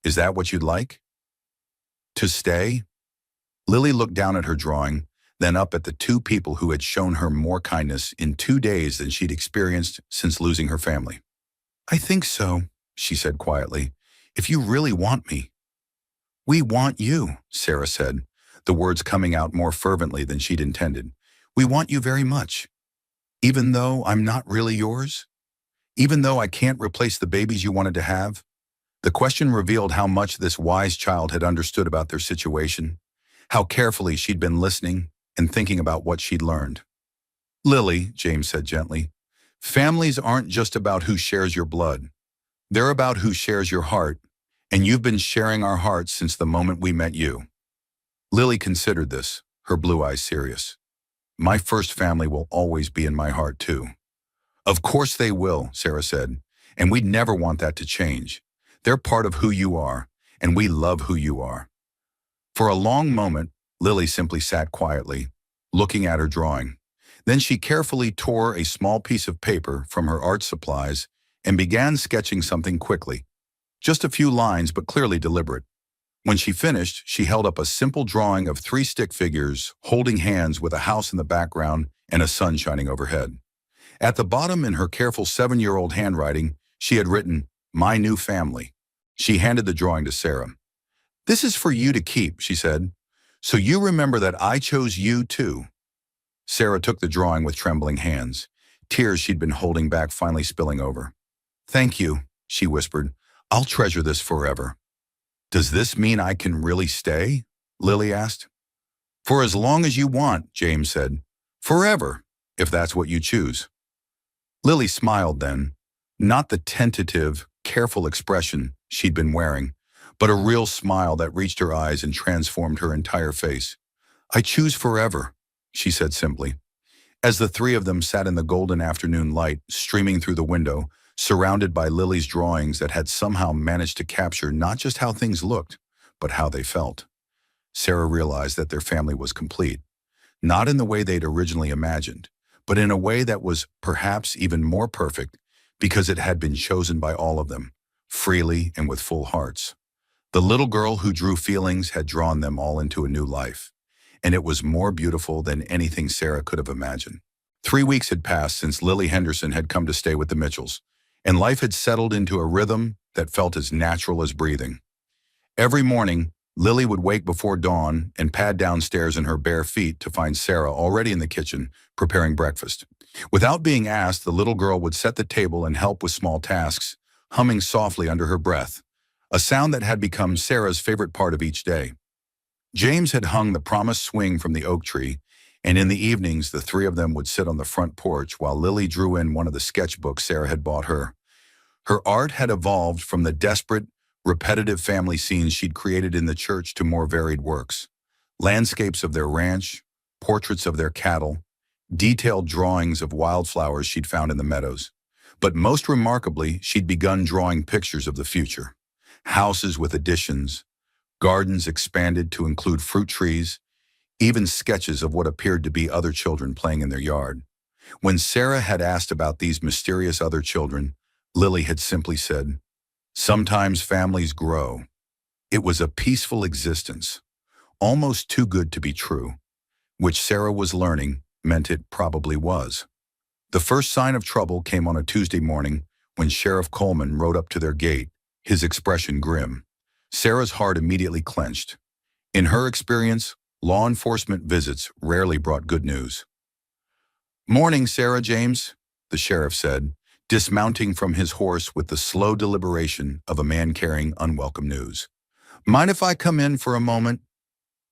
Is that what you'd like? To stay? Lily looked down at her drawing, then up at the 2 people who had shown her more kindness in 2 days than she'd experienced since losing her family. I think so, she said quietly, if you really want me. We want you, Sarah said, the words coming out more fervently than she'd intended. We want you very much. Even though I'm not really yours? Even though I can't replace the babies you wanted to have? The question revealed how much this wise child had understood about their situation, how carefully she'd been listening and thinking about what she'd learned. Lily, James said gently, families aren't just about who shares your blood. They're about who shares your heart, and you've been sharing our hearts since the moment we met you. Lily considered this, her blue eyes serious. My first family will always be in my heart too. Of course they will, Sarah said, and we'd never want that to change. They're part of who you are, and we love who you are. For a long moment, Lily simply sat quietly, looking at her drawing. Then she carefully tore a small piece of paper from her art supplies and began sketching something quickly. Just a few lines, but clearly deliberate. When she finished, she held up a simple drawing of 3 stick figures holding hands with a house in the background and a sun shining overhead. At the bottom, in her careful 7-year-old handwriting, she had written, My New Family. She handed the drawing to Sarah. This is for you to keep, she said, so you remember that I chose you too. Sarah took the drawing with trembling hands, tears she'd been holding back finally spilling over. Thank you, she whispered. I'll treasure this forever. Does this mean I can really stay? Lily asked. For as long as you want, James said. Forever, if that's what you choose. Lily smiled then, not the tentative, careful expression she'd been wearing, but a real smile that reached her eyes and transformed her entire face. I choose forever, she said simply. As the 3 of them sat in the golden afternoon light streaming through the window, surrounded by Lily's drawings that had somehow managed to capture not just how things looked, but how they felt. Sarah realized that their family was complete, not in the way they'd originally imagined, but in a way that was perhaps even more perfect because it had been chosen by all of them, freely and with full hearts. The little girl who drew feelings had drawn them all into a new life, and it was more beautiful than anything Sarah could have imagined. 3 weeks had passed since Lily Henderson had come to stay with the Mitchells, and life had settled into a rhythm that felt as natural as breathing. Every morning, Lily would wake before dawn and pad downstairs in her bare feet to find Sarah already in the kitchen, preparing breakfast. Without being asked, the little girl would set the table and help with small tasks, humming softly under her breath, a sound that had become Sarah's favorite part of each day. James had hung the promised swing from the oak tree, and in the evenings the three of them would sit on the front porch while Lily drew in one of the sketchbooks Sarah had bought her. Her art had evolved from the desperate, repetitive family scenes she'd created in the church to more varied works. Landscapes of their ranch, portraits of their cattle, detailed drawings of wildflowers she'd found in the meadows. But most remarkably, she'd begun drawing pictures of the future. Houses with additions, gardens expanded to include fruit trees, even sketches of what appeared to be other children playing in their yard. When Sarah had asked about these mysterious other children, Lily had simply said, "Sometimes families grow." It was a peaceful existence, almost too good to be true, which Sarah was learning meant it probably was. The first sign of trouble came on a Tuesday morning when Sheriff Coleman rode up to their gate, his expression grim. Sarah's heart immediately clenched. In her experience, law enforcement visits rarely brought good news. "Morning, Sarah James," the sheriff said, dismounting from his horse with the slow deliberation of a man carrying unwelcome news. "Mind if I come in for a moment?"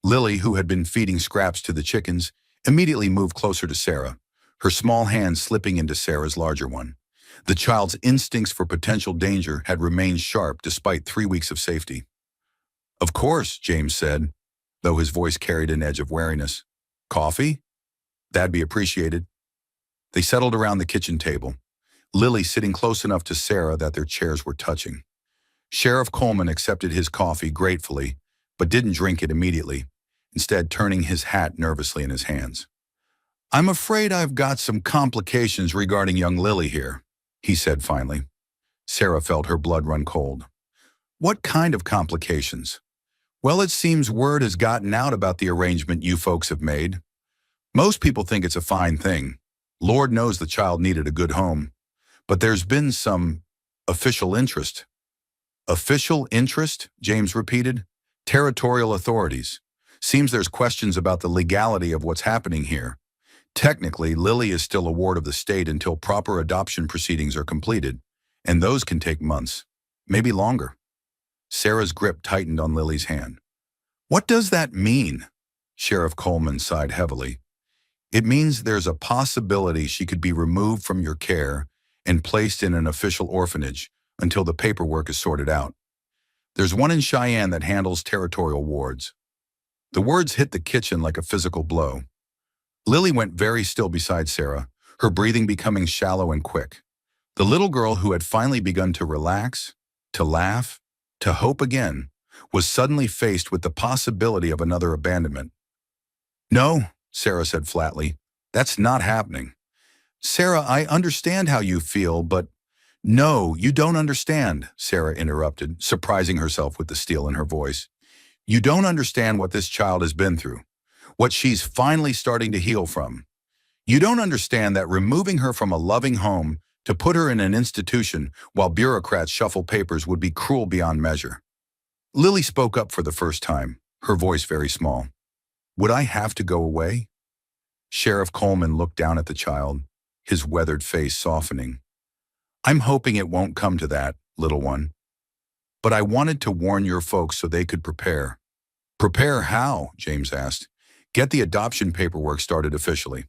Lily, who had been feeding scraps to the chickens, immediately moved closer to Sarah, her small hand slipping into Sarah's larger one. The child's instincts for potential danger had remained sharp despite 3 weeks of safety. "Of course," James said, though his voice carried an edge of wariness. "Coffee? That'd be appreciated." They settled around the kitchen table, Lily sitting close enough to Sarah that their chairs were touching. Sheriff Coleman accepted his coffee gratefully, but didn't drink it immediately, instead turning his hat nervously in his hands. "I'm afraid I've got some complications regarding young Lily here," he said finally. Sarah felt her blood run cold. "What kind of complications?" "Well, it seems word has gotten out about the arrangement you folks have made. Most people think it's a fine thing. Lord knows the child needed a good home. But there's been some official interest." "Official interest?" James repeated. "Territorial authorities. Seems there's questions about the legality of what's happening here. Technically, Lily is still a ward of the state until proper adoption proceedings are completed, and those can take months, maybe longer." Sarah's grip tightened on Lily's hand. "What does that mean?" Sheriff Coleman sighed heavily. "It means there's a possibility she could be removed from your care and placed in an official orphanage until the paperwork is sorted out. There's one in Cheyenne that handles territorial wards." The words hit the kitchen like a physical blow. Lily went very still beside Sarah, her breathing becoming shallow and quick. The little girl who had finally begun to relax, to laugh, to hope again, was suddenly faced with the possibility of another abandonment. "No," Sarah said flatly, "that's not happening." "Sarah, I understand how you feel, but—" "No, you don't understand," Sarah interrupted, surprising herself with the steel in her voice. "You don't understand what this child has been through, what she's finally starting to heal from. You don't understand that removing her from a loving home to put her in an institution while bureaucrats shuffle papers would be cruel beyond measure." Lily spoke up for the first time, her voice very small. "Would I have to go away?" Sheriff Coleman looked down at the child, his weathered face softening. "I'm hoping it won't come to that, little one. But I wanted to warn your folks so they could prepare." "Prepare how?" James asked. "Get the adoption paperwork started officially.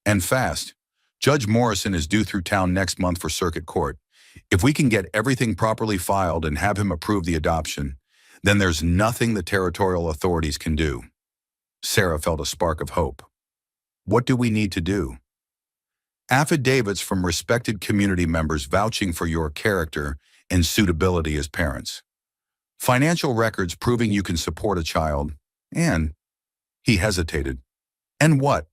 And fast. Judge Morrison is due through town next month for circuit court. If we can get everything properly filed and have him approve the adoption, then there's nothing the territorial authorities can do." Sarah felt a spark of hope. "What do we need to do?" "Affidavits from respected community members vouching for your character and suitability as parents. Financial records proving you can support a child, and—" He hesitated. "And what?"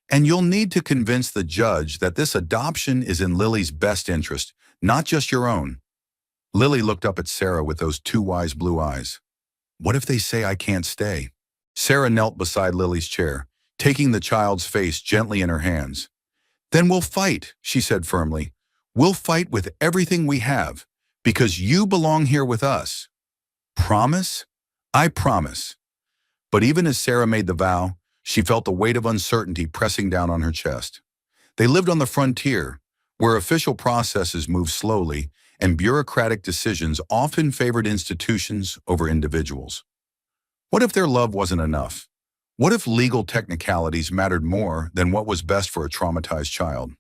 "And you'll need to convince the judge that this adoption is in Lily's best interest, not just your own." Lily looked up at Sarah with those two wise blue eyes. "What if they say I can't stay?" Sarah knelt beside Lily's chair, taking the child's face gently in her hands. "Then we'll fight," she said firmly. "We'll fight with everything we have, because you belong here with us. Promise?" I promise. But even as Sarah made the vow, she felt the weight of uncertainty pressing down on her chest. They lived on the frontier, where official processes moved slowly and bureaucratic decisions often favored institutions over individuals. What if their love wasn't enough? What if legal technicalities mattered more than what was best for a traumatized child?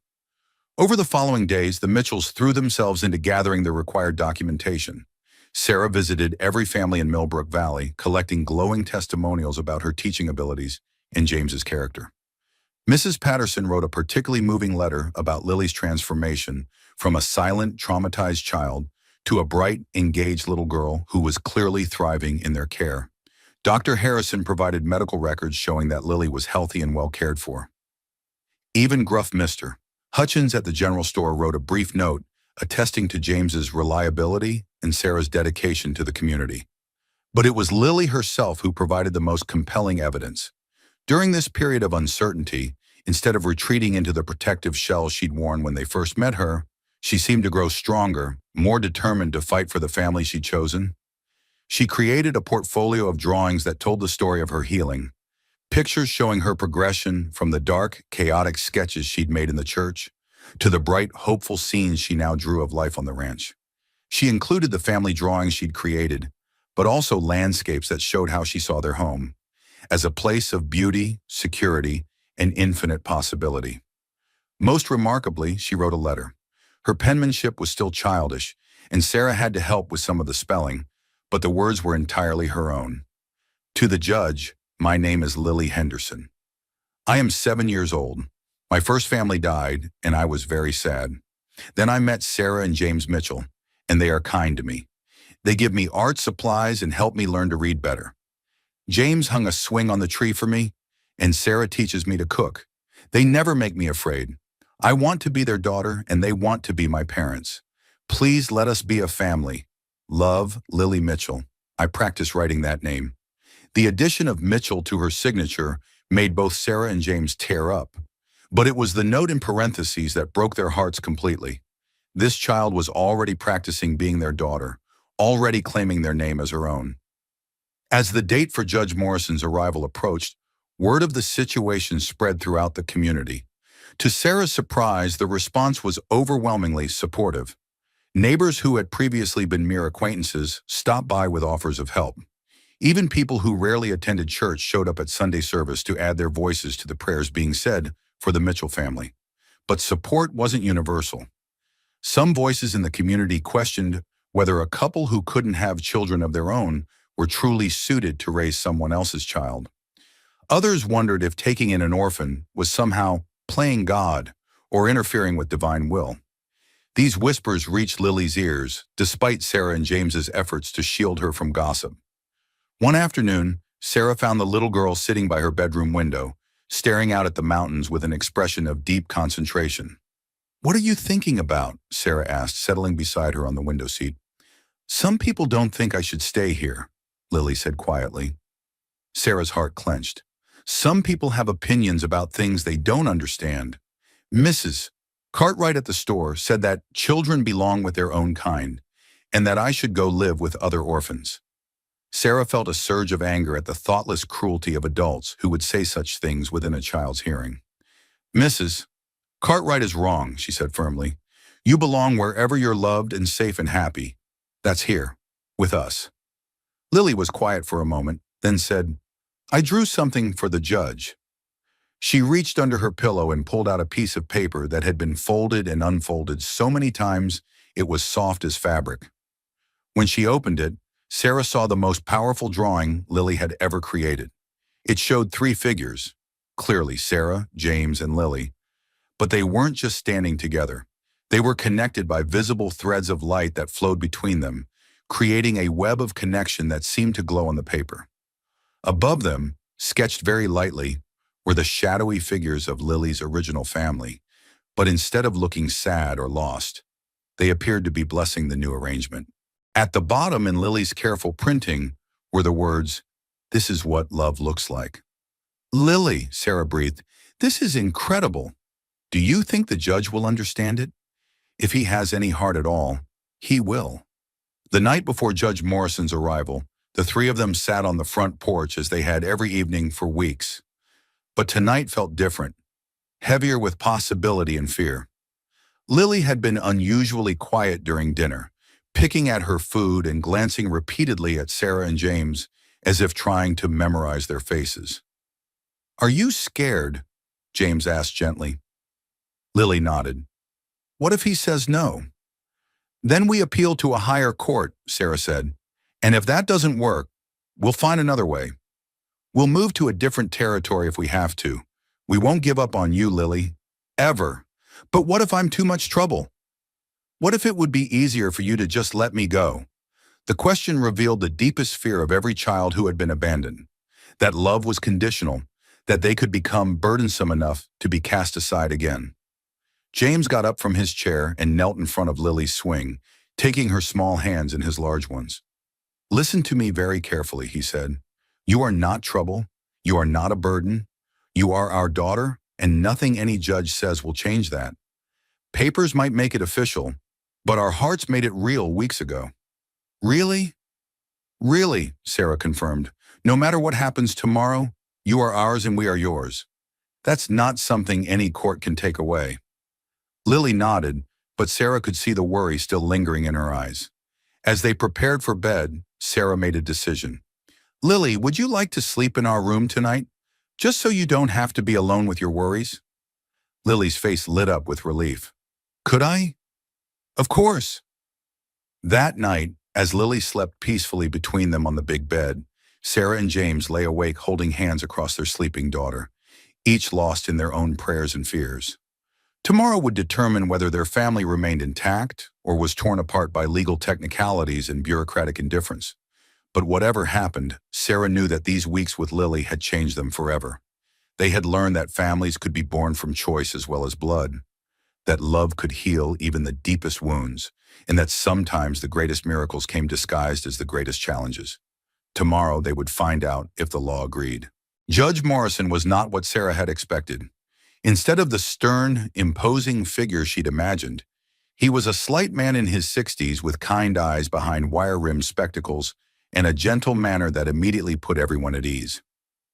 Over the following days, the Mitchells threw themselves into gathering the required documentation. Sarah visited every family in Millbrook Valley, collecting glowing testimonials about her teaching abilities and James's character. Mrs. Patterson wrote a particularly moving letter about Lily's transformation from a silent, traumatized child to a bright, engaged little girl who was clearly thriving in their care. Dr. Harrison provided medical records showing that Lily was healthy and well cared for. Even gruff Mr. Hutchins at the general store wrote a brief note attesting to James's reliability and Sarah's dedication to the community. But it was Lily herself who provided the most compelling evidence. During this period of uncertainty, instead of retreating into the protective shell she'd worn when they first met her, she seemed to grow stronger, more determined to fight for the family she'd chosen. She created a portfolio of drawings that told the story of her healing, pictures showing her progression from the dark, chaotic sketches she'd made in the church to the bright, hopeful scenes she now drew of life on the ranch. She included the family drawings she'd created, but also landscapes that showed how she saw their home, as a place of beauty, security, and infinite possibility. Most remarkably, she wrote a letter. Her penmanship was still childish, and Sarah had to help with some of the spelling, but the words were entirely her own. To the judge, my name is Lily Henderson. I am 7 years old. My first family died, and I was very sad. Then I met Sarah and James Mitchell, and they are kind to me. They give me art supplies and help me learn to read better. James hung a swing on the tree for me, and Sarah teaches me to cook. They never make me afraid. I want to be their daughter, and they want to be my parents. Please let us be a family. Love, Lily Mitchell. I practice writing that name. The addition of Mitchell to her signature made both Sarah and James tear up. But it was the note in parentheses that broke their hearts completely. This child was already practicing being their daughter, already claiming their name as her own. As the date for Judge Morrison's arrival approached, word of the situation spread throughout the community. To Sarah's surprise, the response was overwhelmingly supportive. Neighbors who had previously been mere acquaintances stopped by with offers of help. Even people who rarely attended church showed up at Sunday service to add their voices to the prayers being said for the Mitchell family. But support wasn't universal. Some voices in the community questioned whether a couple who couldn't have children of their own were truly suited to raise someone else's child. Others wondered if taking in an orphan was somehow playing God or interfering with divine will. These whispers reached Lily's ears, despite Sarah and James's efforts to shield her from gossip. One afternoon, Sarah found the little girl sitting by her bedroom window, staring out at the mountains with an expression of deep concentration. "What are you thinking about?" Sarah asked, settling beside her on the window seat. "Some people don't think I should stay here," Lily said quietly. Sarah's heart clenched. "Some people have opinions about things they don't understand. Mrs. Cartwright at the store said that children belong with their own kind, and that I should go live with other orphans." Sarah felt a surge of anger at the thoughtless cruelty of adults who would say such things within a child's hearing. "Mrs. Cartwright is wrong," she said firmly. "You belong wherever you're loved and safe and happy. That's here, with us." Lily was quiet for a moment, then said, "I drew something for the judge." She reached under her pillow and pulled out a piece of paper that had been folded and unfolded so many times it was soft as fabric. When she opened it, Sarah saw the most powerful drawing Lily had ever created. It showed 3 figures, clearly Sarah, James, and Lily. But they weren't just standing together. They were connected by visible threads of light that flowed between them, creating a web of connection that seemed to glow on the paper. Above them, sketched very lightly, were the shadowy figures of Lily's original family, but instead of looking sad or lost, they appeared to be blessing the new arrangement. At the bottom in Lily's careful printing were the words, "This is what love looks like." "Lily," Sarah breathed, "this is incredible. Do you think the judge will understand it? If he has any heart at all, he will." The night before Judge Morrison's arrival, The three of them sat on the front porch as they had every evening for weeks. But tonight felt different, heavier with possibility and fear. Lily had been unusually quiet during dinner, picking at her food and glancing repeatedly at Sarah and James as if trying to memorize their faces. "Are you scared?" James asked gently. Lily nodded. "What if he says no?" "Then we appeal to a higher court," Sarah said. "And if that doesn't work, we'll find another way. We'll move to a different territory if we have to. We won't give up on you, Lily. Ever. But what if I'm too much trouble? What if it would be easier for you to just let me go?" The question revealed the deepest fear of every child who had been abandoned. That love was conditional, that they could become burdensome enough to be cast aside again. James got up from his chair and knelt in front of Lily's swing, taking her small hands in his large ones. "Listen to me very carefully," he said. "You are not trouble. You are not a burden. You are our daughter, and nothing any judge says will change that. Papers might make it official, but our hearts made it real weeks ago." "Really?" "Really," Sarah confirmed. "No matter what happens tomorrow, you are ours and we are yours. That's not something any court can take away." Lily nodded, but Sarah could see the worry still lingering in her eyes. As they prepared for bed, Sarah made a decision. "Lily, would you like to sleep in our room tonight, just so you don't have to be alone with your worries?" Lily's face lit up with relief. "Could I?" "Of course." That night, as Lily slept peacefully between them on the big bed, Sarah and James lay awake holding hands across their sleeping daughter, each lost in their own prayers and fears. Tomorrow would determine whether their family remained intact or was torn apart by legal technicalities and bureaucratic indifference. But whatever happened, Sarah knew that these weeks with Lily had changed them forever. They had learned that families could be born from choice as well as blood, that love could heal even the deepest wounds, and that sometimes the greatest miracles came disguised as the greatest challenges. Tomorrow they would find out if the law agreed. Judge Morrison was not what Sarah had expected. Instead of the stern, imposing figure she'd imagined, he was a slight man in his 60s with kind eyes behind wire-rimmed spectacles and a gentle manner that immediately put everyone at ease.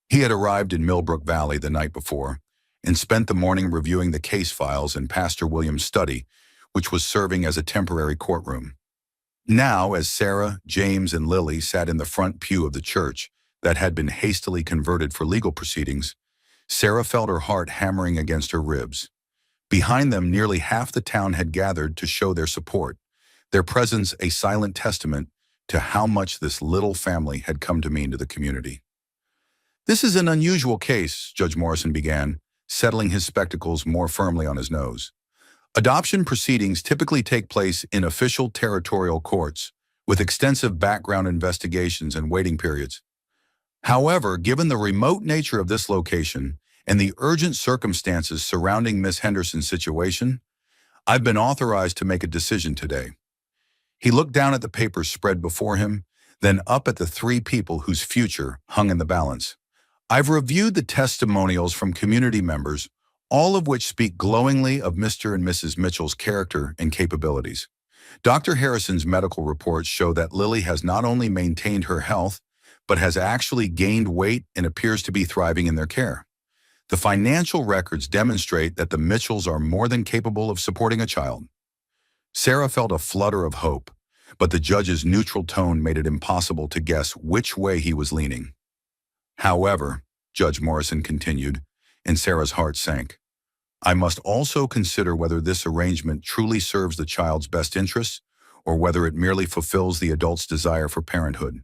He had arrived in Millbrook Valley the night before and spent the morning reviewing the case files in Pastor William's study, which was serving as a temporary courtroom. Now, as Sarah, James, and Lily sat in the front pew of the church that had been hastily converted for legal proceedings, Sarah felt her heart hammering against her ribs. Behind them, nearly half the town had gathered to show their support, their presence a silent testament to how much this little family had come to mean to the community. "This is an unusual case," Judge Morrison began, settling his spectacles more firmly on his nose. "Adoption proceedings typically take place in official territorial courts, with extensive background investigations and waiting periods. However, given the remote nature of this location and the urgent circumstances surrounding Miss Henderson's situation, I've been authorized to make a decision today." He looked down at the papers spread before him, then up at the three people whose future hung in the balance. "I've reviewed the testimonials from community members, all of which speak glowingly of Mr. and Mrs. Mitchell's character and capabilities. Dr. Harrison's medical reports show that Lily has not only maintained her health, but has actually gained weight and appears to be thriving in their care. The financial records demonstrate that the Mitchells are more than capable of supporting a child." Sarah felt a flutter of hope, but the judge's neutral tone made it impossible to guess which way he was leaning. "However," Judge Morrison continued, and Sarah's heart sank, "I must also consider whether this arrangement truly serves the child's best interests or whether it merely fulfills the adult's desire for parenthood."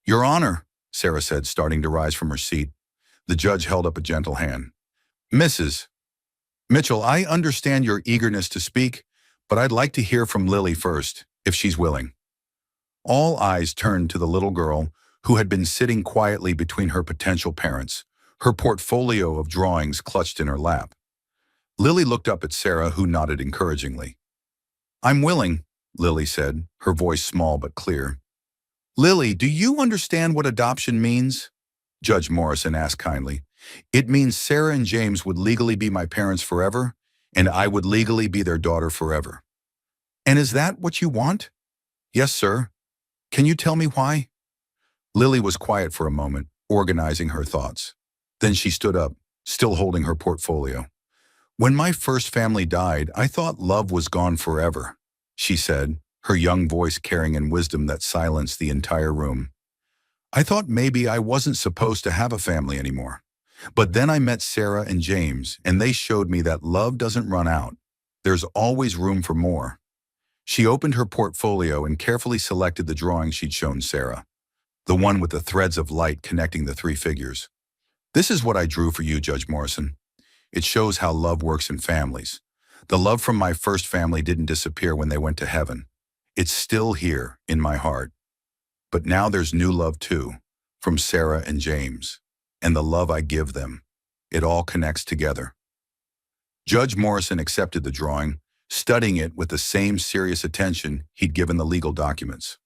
"Your Honor," Sarah said, starting to rise from her seat. The judge held up a gentle hand. "Mrs. Mitchell, I understand your eagerness to speak, but I'd like to hear from Lily first, if she's willing." All eyes turned to the little girl who had been sitting quietly between her potential parents, her portfolio of drawings clutched in her lap. Lily looked up at Sarah, who nodded encouragingly. "I'm willing," Lily said, her voice small but clear. "Lily, do you understand what adoption means?" Judge Morrison asked kindly. "It means Sarah and James would legally be my parents forever, and I would legally be their daughter forever." "And is that what you want?" "Yes, sir." "Can you tell me why?" Lily was quiet for a moment, organizing her thoughts. Then she stood up, still holding her portfolio. When my first family died, I thought love was gone forever, she said, her young voice carrying in wisdom that silenced the entire room. I thought maybe I wasn't supposed to have a family anymore. But then I met Sarah and James, and they showed me that love doesn't run out. There's always room for more. She opened her portfolio and carefully selected the drawing she'd shown Sarah, the one with the threads of light connecting the three figures. This is what I drew for you, Judge Morrison. It shows how love works in families. The love from my first family didn't disappear when they went to heaven. It's still here in my heart. But now there's new love too, from Sarah and James, and the love I give them. It all connects together. Judge Morrison accepted the drawing, studying it with the same serious attention he'd given the legal documents.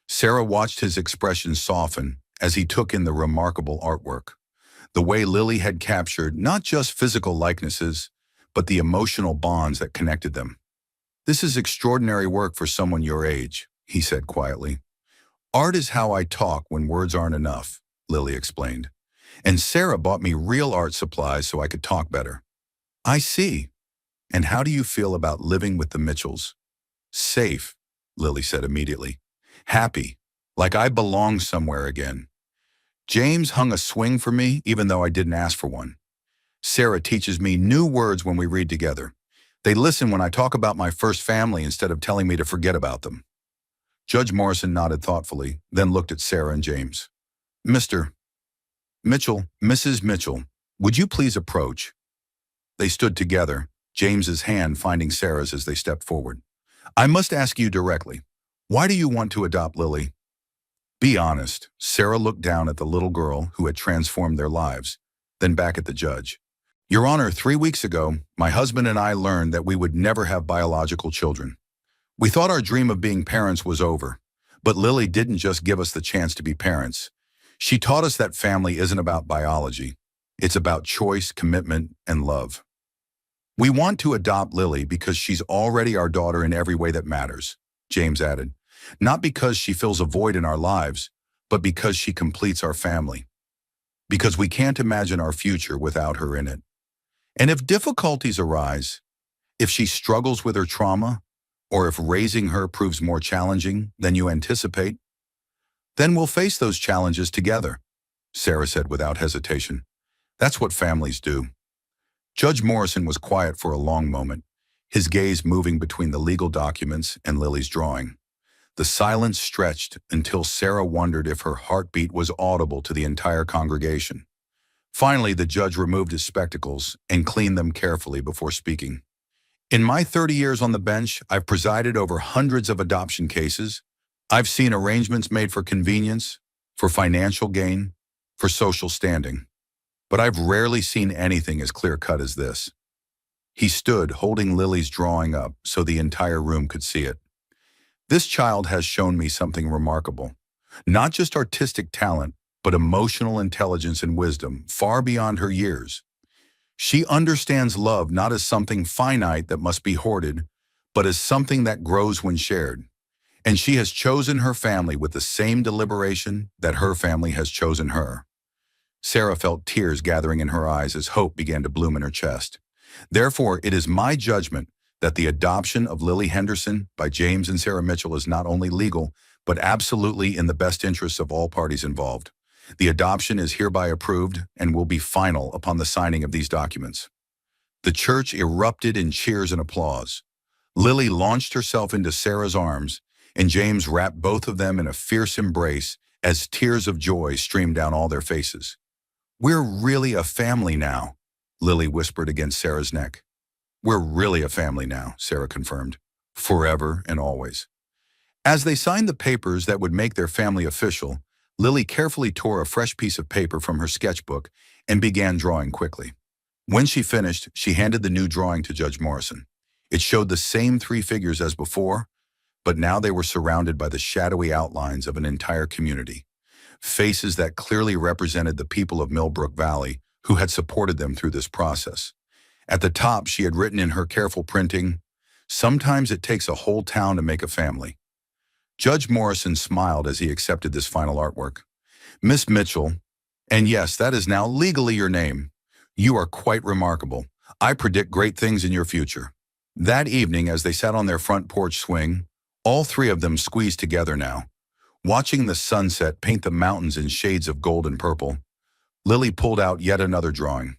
Sarah watched his expression soften as he took in the remarkable artwork. The way Lily had captured not just physical likenesses, but the emotional bonds that connected them. This is extraordinary work for someone your age, he said quietly. Art is how I talk when words aren't enough, Lily explained. And Sarah bought me real art supplies so I could talk better. I see. And how do you feel about living with the Mitchells? Safe, Lily said immediately. Happy, like I belong somewhere again. James hung a swing for me even though I didn't ask for one. Sarah teaches me new words when we read together. They listen when I talk about my first family instead of telling me to forget about them. Judge Morrison nodded thoughtfully, then looked at Sarah and James. Mr. Mitchell, Mrs. Mitchell, would you please approach? They stood together, James's hand finding Sarah's as they stepped forward. I must ask you directly, why do you want to adopt Lily? Be honest. Sarah looked down at the little girl who had transformed their lives, then back at the judge. Your Honor, 3 weeks ago, my husband and I learned that we would never have biological children. We thought our dream of being parents was over, but Lily didn't just give us the chance to be parents. She taught us that family isn't about biology. It's about choice, commitment, and love. We want to adopt Lily because she's already our daughter in every way that matters, James added. Not because she fills a void in our lives, but because she completes our family. Because we can't imagine our future without her in it. And if difficulties arise, if she struggles with her trauma, or if raising her proves more challenging than you anticipate, then we'll face those challenges together, Sarah said without hesitation. That's what families do. Judge Morrison was quiet for a long moment, his gaze moving between the legal documents and Lily's drawing. The silence stretched until Sarah wondered if her heartbeat was audible to the entire congregation. Finally, the judge removed his spectacles and cleaned them carefully before speaking. In my 30 years on the bench, I've presided over hundreds of adoption cases. I've seen arrangements made for convenience, for financial gain, for social standing. But I've rarely seen anything as clear-cut as this. He stood, holding Lily's drawing up so the entire room could see it. This child has shown me something remarkable. Not just artistic talent, but emotional intelligence and wisdom far beyond her years. She understands love not as something finite that must be hoarded, but as something that grows when shared. And she has chosen her family with the same deliberation that her family has chosen her. Sarah felt tears gathering in her eyes as hope began to bloom in her chest. Therefore, it is my judgment that the adoption of Lily Henderson by James and Sarah Mitchell is not only legal, but absolutely in the best interests of all parties involved. The adoption is hereby approved and will be final upon the signing of these documents. The church erupted in cheers and applause. Lily launched herself into Sarah's arms, and James wrapped both of them in a fierce embrace as tears of joy streamed down all their faces. We're really a family now, Lily whispered against Sarah's neck. We're really a family now, Sarah confirmed, forever and always. As they signed the papers that would make their family official, Lily carefully tore a fresh piece of paper from her sketchbook and began drawing quickly. When she finished, she handed the new drawing to Judge Morrison. It showed the same three figures as before, but now they were surrounded by the shadowy outlines of an entire community. Faces that clearly represented the people of Millbrook Valley who had supported them through this process. At the top, she had written in her careful printing, "Sometimes it takes a whole town to make a family." Judge Morrison smiled as he accepted this final artwork. Miss Mitchell, and yes, that is now legally your name. You are quite remarkable. I predict great things in your future." That evening, as they sat on their front porch swing, all three of them squeezed together now, watching the sunset paint the mountains in shades of gold and purple, Lily pulled out yet another drawing.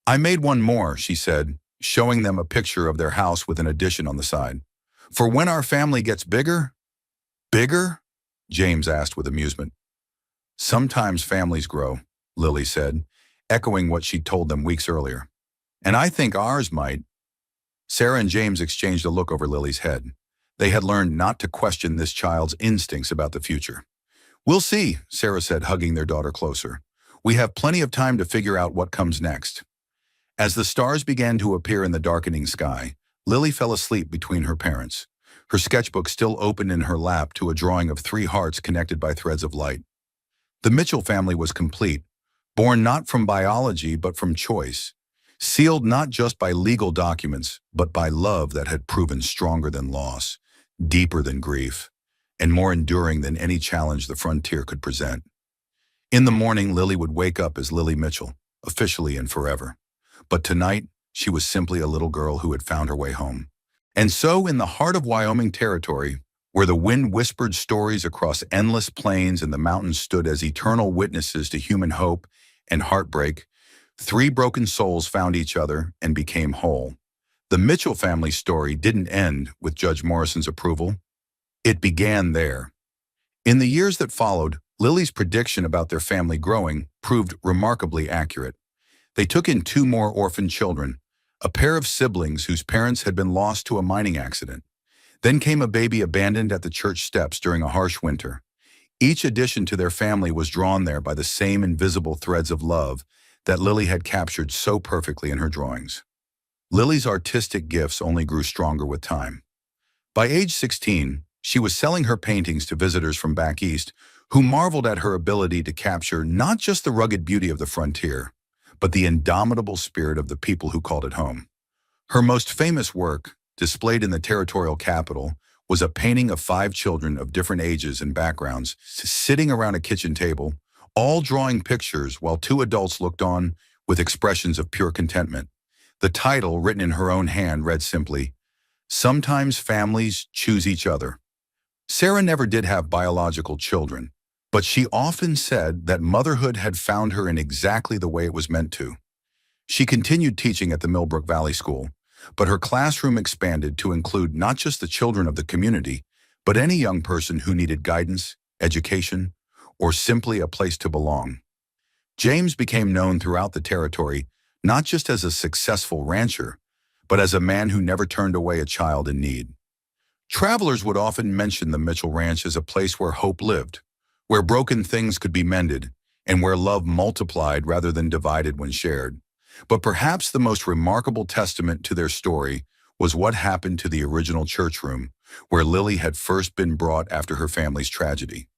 "I made one more," she said, showing them a picture of their house with an addition on the side. "For when our family gets bigger." "Bigger?" James asked with amusement. "Sometimes families grow," Lily said, echoing what she'd told them weeks earlier. "And I think ours might." Sarah and James exchanged a look over Lily's head. They had learned not to question this child's instincts about the future. "We'll see," Sarah said, hugging their daughter closer. "We have plenty of time to figure out what comes next." As the stars began to appear in the darkening sky, Lily fell asleep between her parents, her sketchbook still open in her lap to a drawing of three hearts connected by threads of light. The Mitchell family was complete, born not from biology but from choice, sealed not just by legal documents but by love that had proven stronger than loss, deeper than grief, and more enduring than any challenge the frontier could present. In the morning, Lily would wake up as Lily Mitchell, officially and forever. But tonight, she was simply a little girl who had found her way home. And so, in the heart of Wyoming territory, where the wind whispered stories across endless plains and the mountains stood as eternal witnesses to human hope and heartbreak, three broken souls found each other and became whole. The Mitchell family story didn't end with Judge Morrison's approval. It began there. In the years that followed, Lily's prediction about their family growing proved remarkably accurate. They took in two more orphan children, a pair of siblings whose parents had been lost to a mining accident. Then came a baby abandoned at the church steps during a harsh winter. Each addition to their family was drawn there by the same invisible threads of love that Lily had captured so perfectly in her drawings. Lily's artistic gifts only grew stronger with time. By age 16, she was selling her paintings to visitors from back east who marveled at her ability to capture not just the rugged beauty of the frontier, but the indomitable spirit of the people who called it home. Her most famous work, displayed in the territorial capital, was a painting of 5 children of different ages and backgrounds sitting around a kitchen table, all drawing pictures while 2 adults looked on with expressions of pure contentment. The title, written in her own hand, read simply, "Sometimes families choose each other." Sarah never did have biological children, but she often said that motherhood had found her in exactly the way it was meant to. She continued teaching at the Millbrook Valley School, but her classroom expanded to include not just the children of the community, but any young person who needed guidance, education, or simply a place to belong. James became known throughout the territory not just as a successful rancher, but as a man who never turned away a child in need. Travelers would often mention the Mitchell Ranch as a place where hope lived, where broken things could be mended, and where love multiplied rather than divided when shared. But perhaps the most remarkable testament to their story was what happened to the original church room, where Lily had first been brought after her family's tragedy.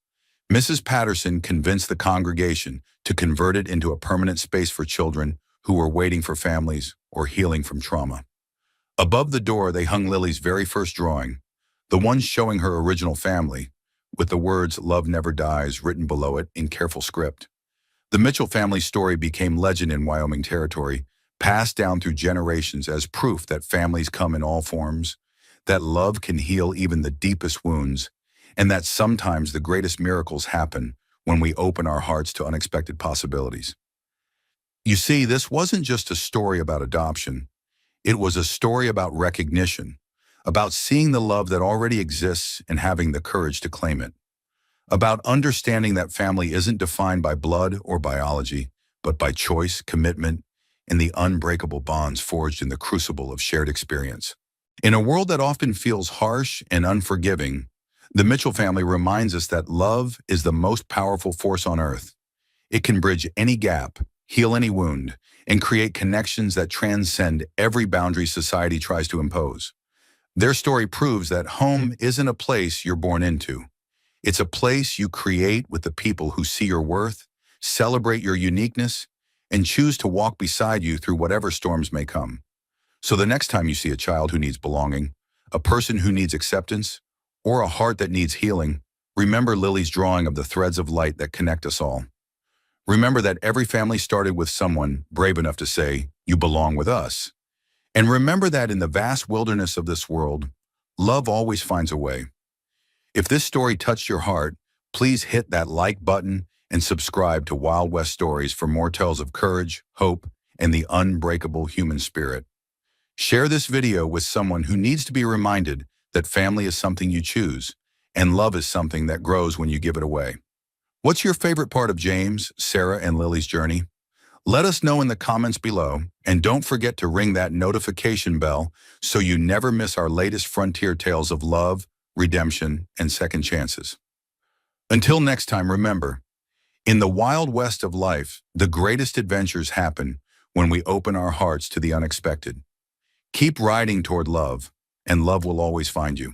Mrs. Patterson convinced the congregation to convert it into a permanent space for children who were waiting for families or healing from trauma. Above the door, they hung Lily's very first drawing, the one showing her original family, with the words "Love Never Dies" written below it in careful script. The Mitchell family story became legend in Wyoming territory, passed down through generations as proof that families come in all forms, that love can heal even the deepest wounds, and that sometimes the greatest miracles happen when we open our hearts to unexpected possibilities. You see, this wasn't just a story about adoption. It was a story about recognition, about seeing the love that already exists and having the courage to claim it, about understanding that family isn't defined by blood or biology, but by choice, commitment, and the unbreakable bonds forged in the crucible of shared experience. In a world that often feels harsh and unforgiving, the Mitchell family reminds us that love is the most powerful force on earth. It can bridge any gap, heal any wound, and create connections that transcend every boundary society tries to impose. Their story proves that home isn't a place you're born into. It's a place you create with the people who see your worth, celebrate your uniqueness, and choose to walk beside you through whatever storms may come. So the next time you see a child who needs belonging, a person who needs acceptance, or a heart that needs healing, Remember Lily's drawing of the threads of light that connect us all. Remember that every family started with someone brave enough to say, "You belong with us." And remember that in the vast wilderness of this world, love always finds a way. If this story touched your heart, please hit that like button and subscribe to Wild West Stories for more tales of courage, hope, and the unbreakable human spirit. Share this video with someone who needs to be reminded that family is something you choose, and love is something that grows when you give it away. What's your favorite part of James, Sarah, and Lily's journey? Let us know in the comments below, and don't forget to ring that notification bell so you never miss our latest frontier tales of love, redemption, and second chances. Until next time, remember, in the wild west of life, the greatest adventures happen when we open our hearts to the unexpected. Keep riding toward love, and love will always find you.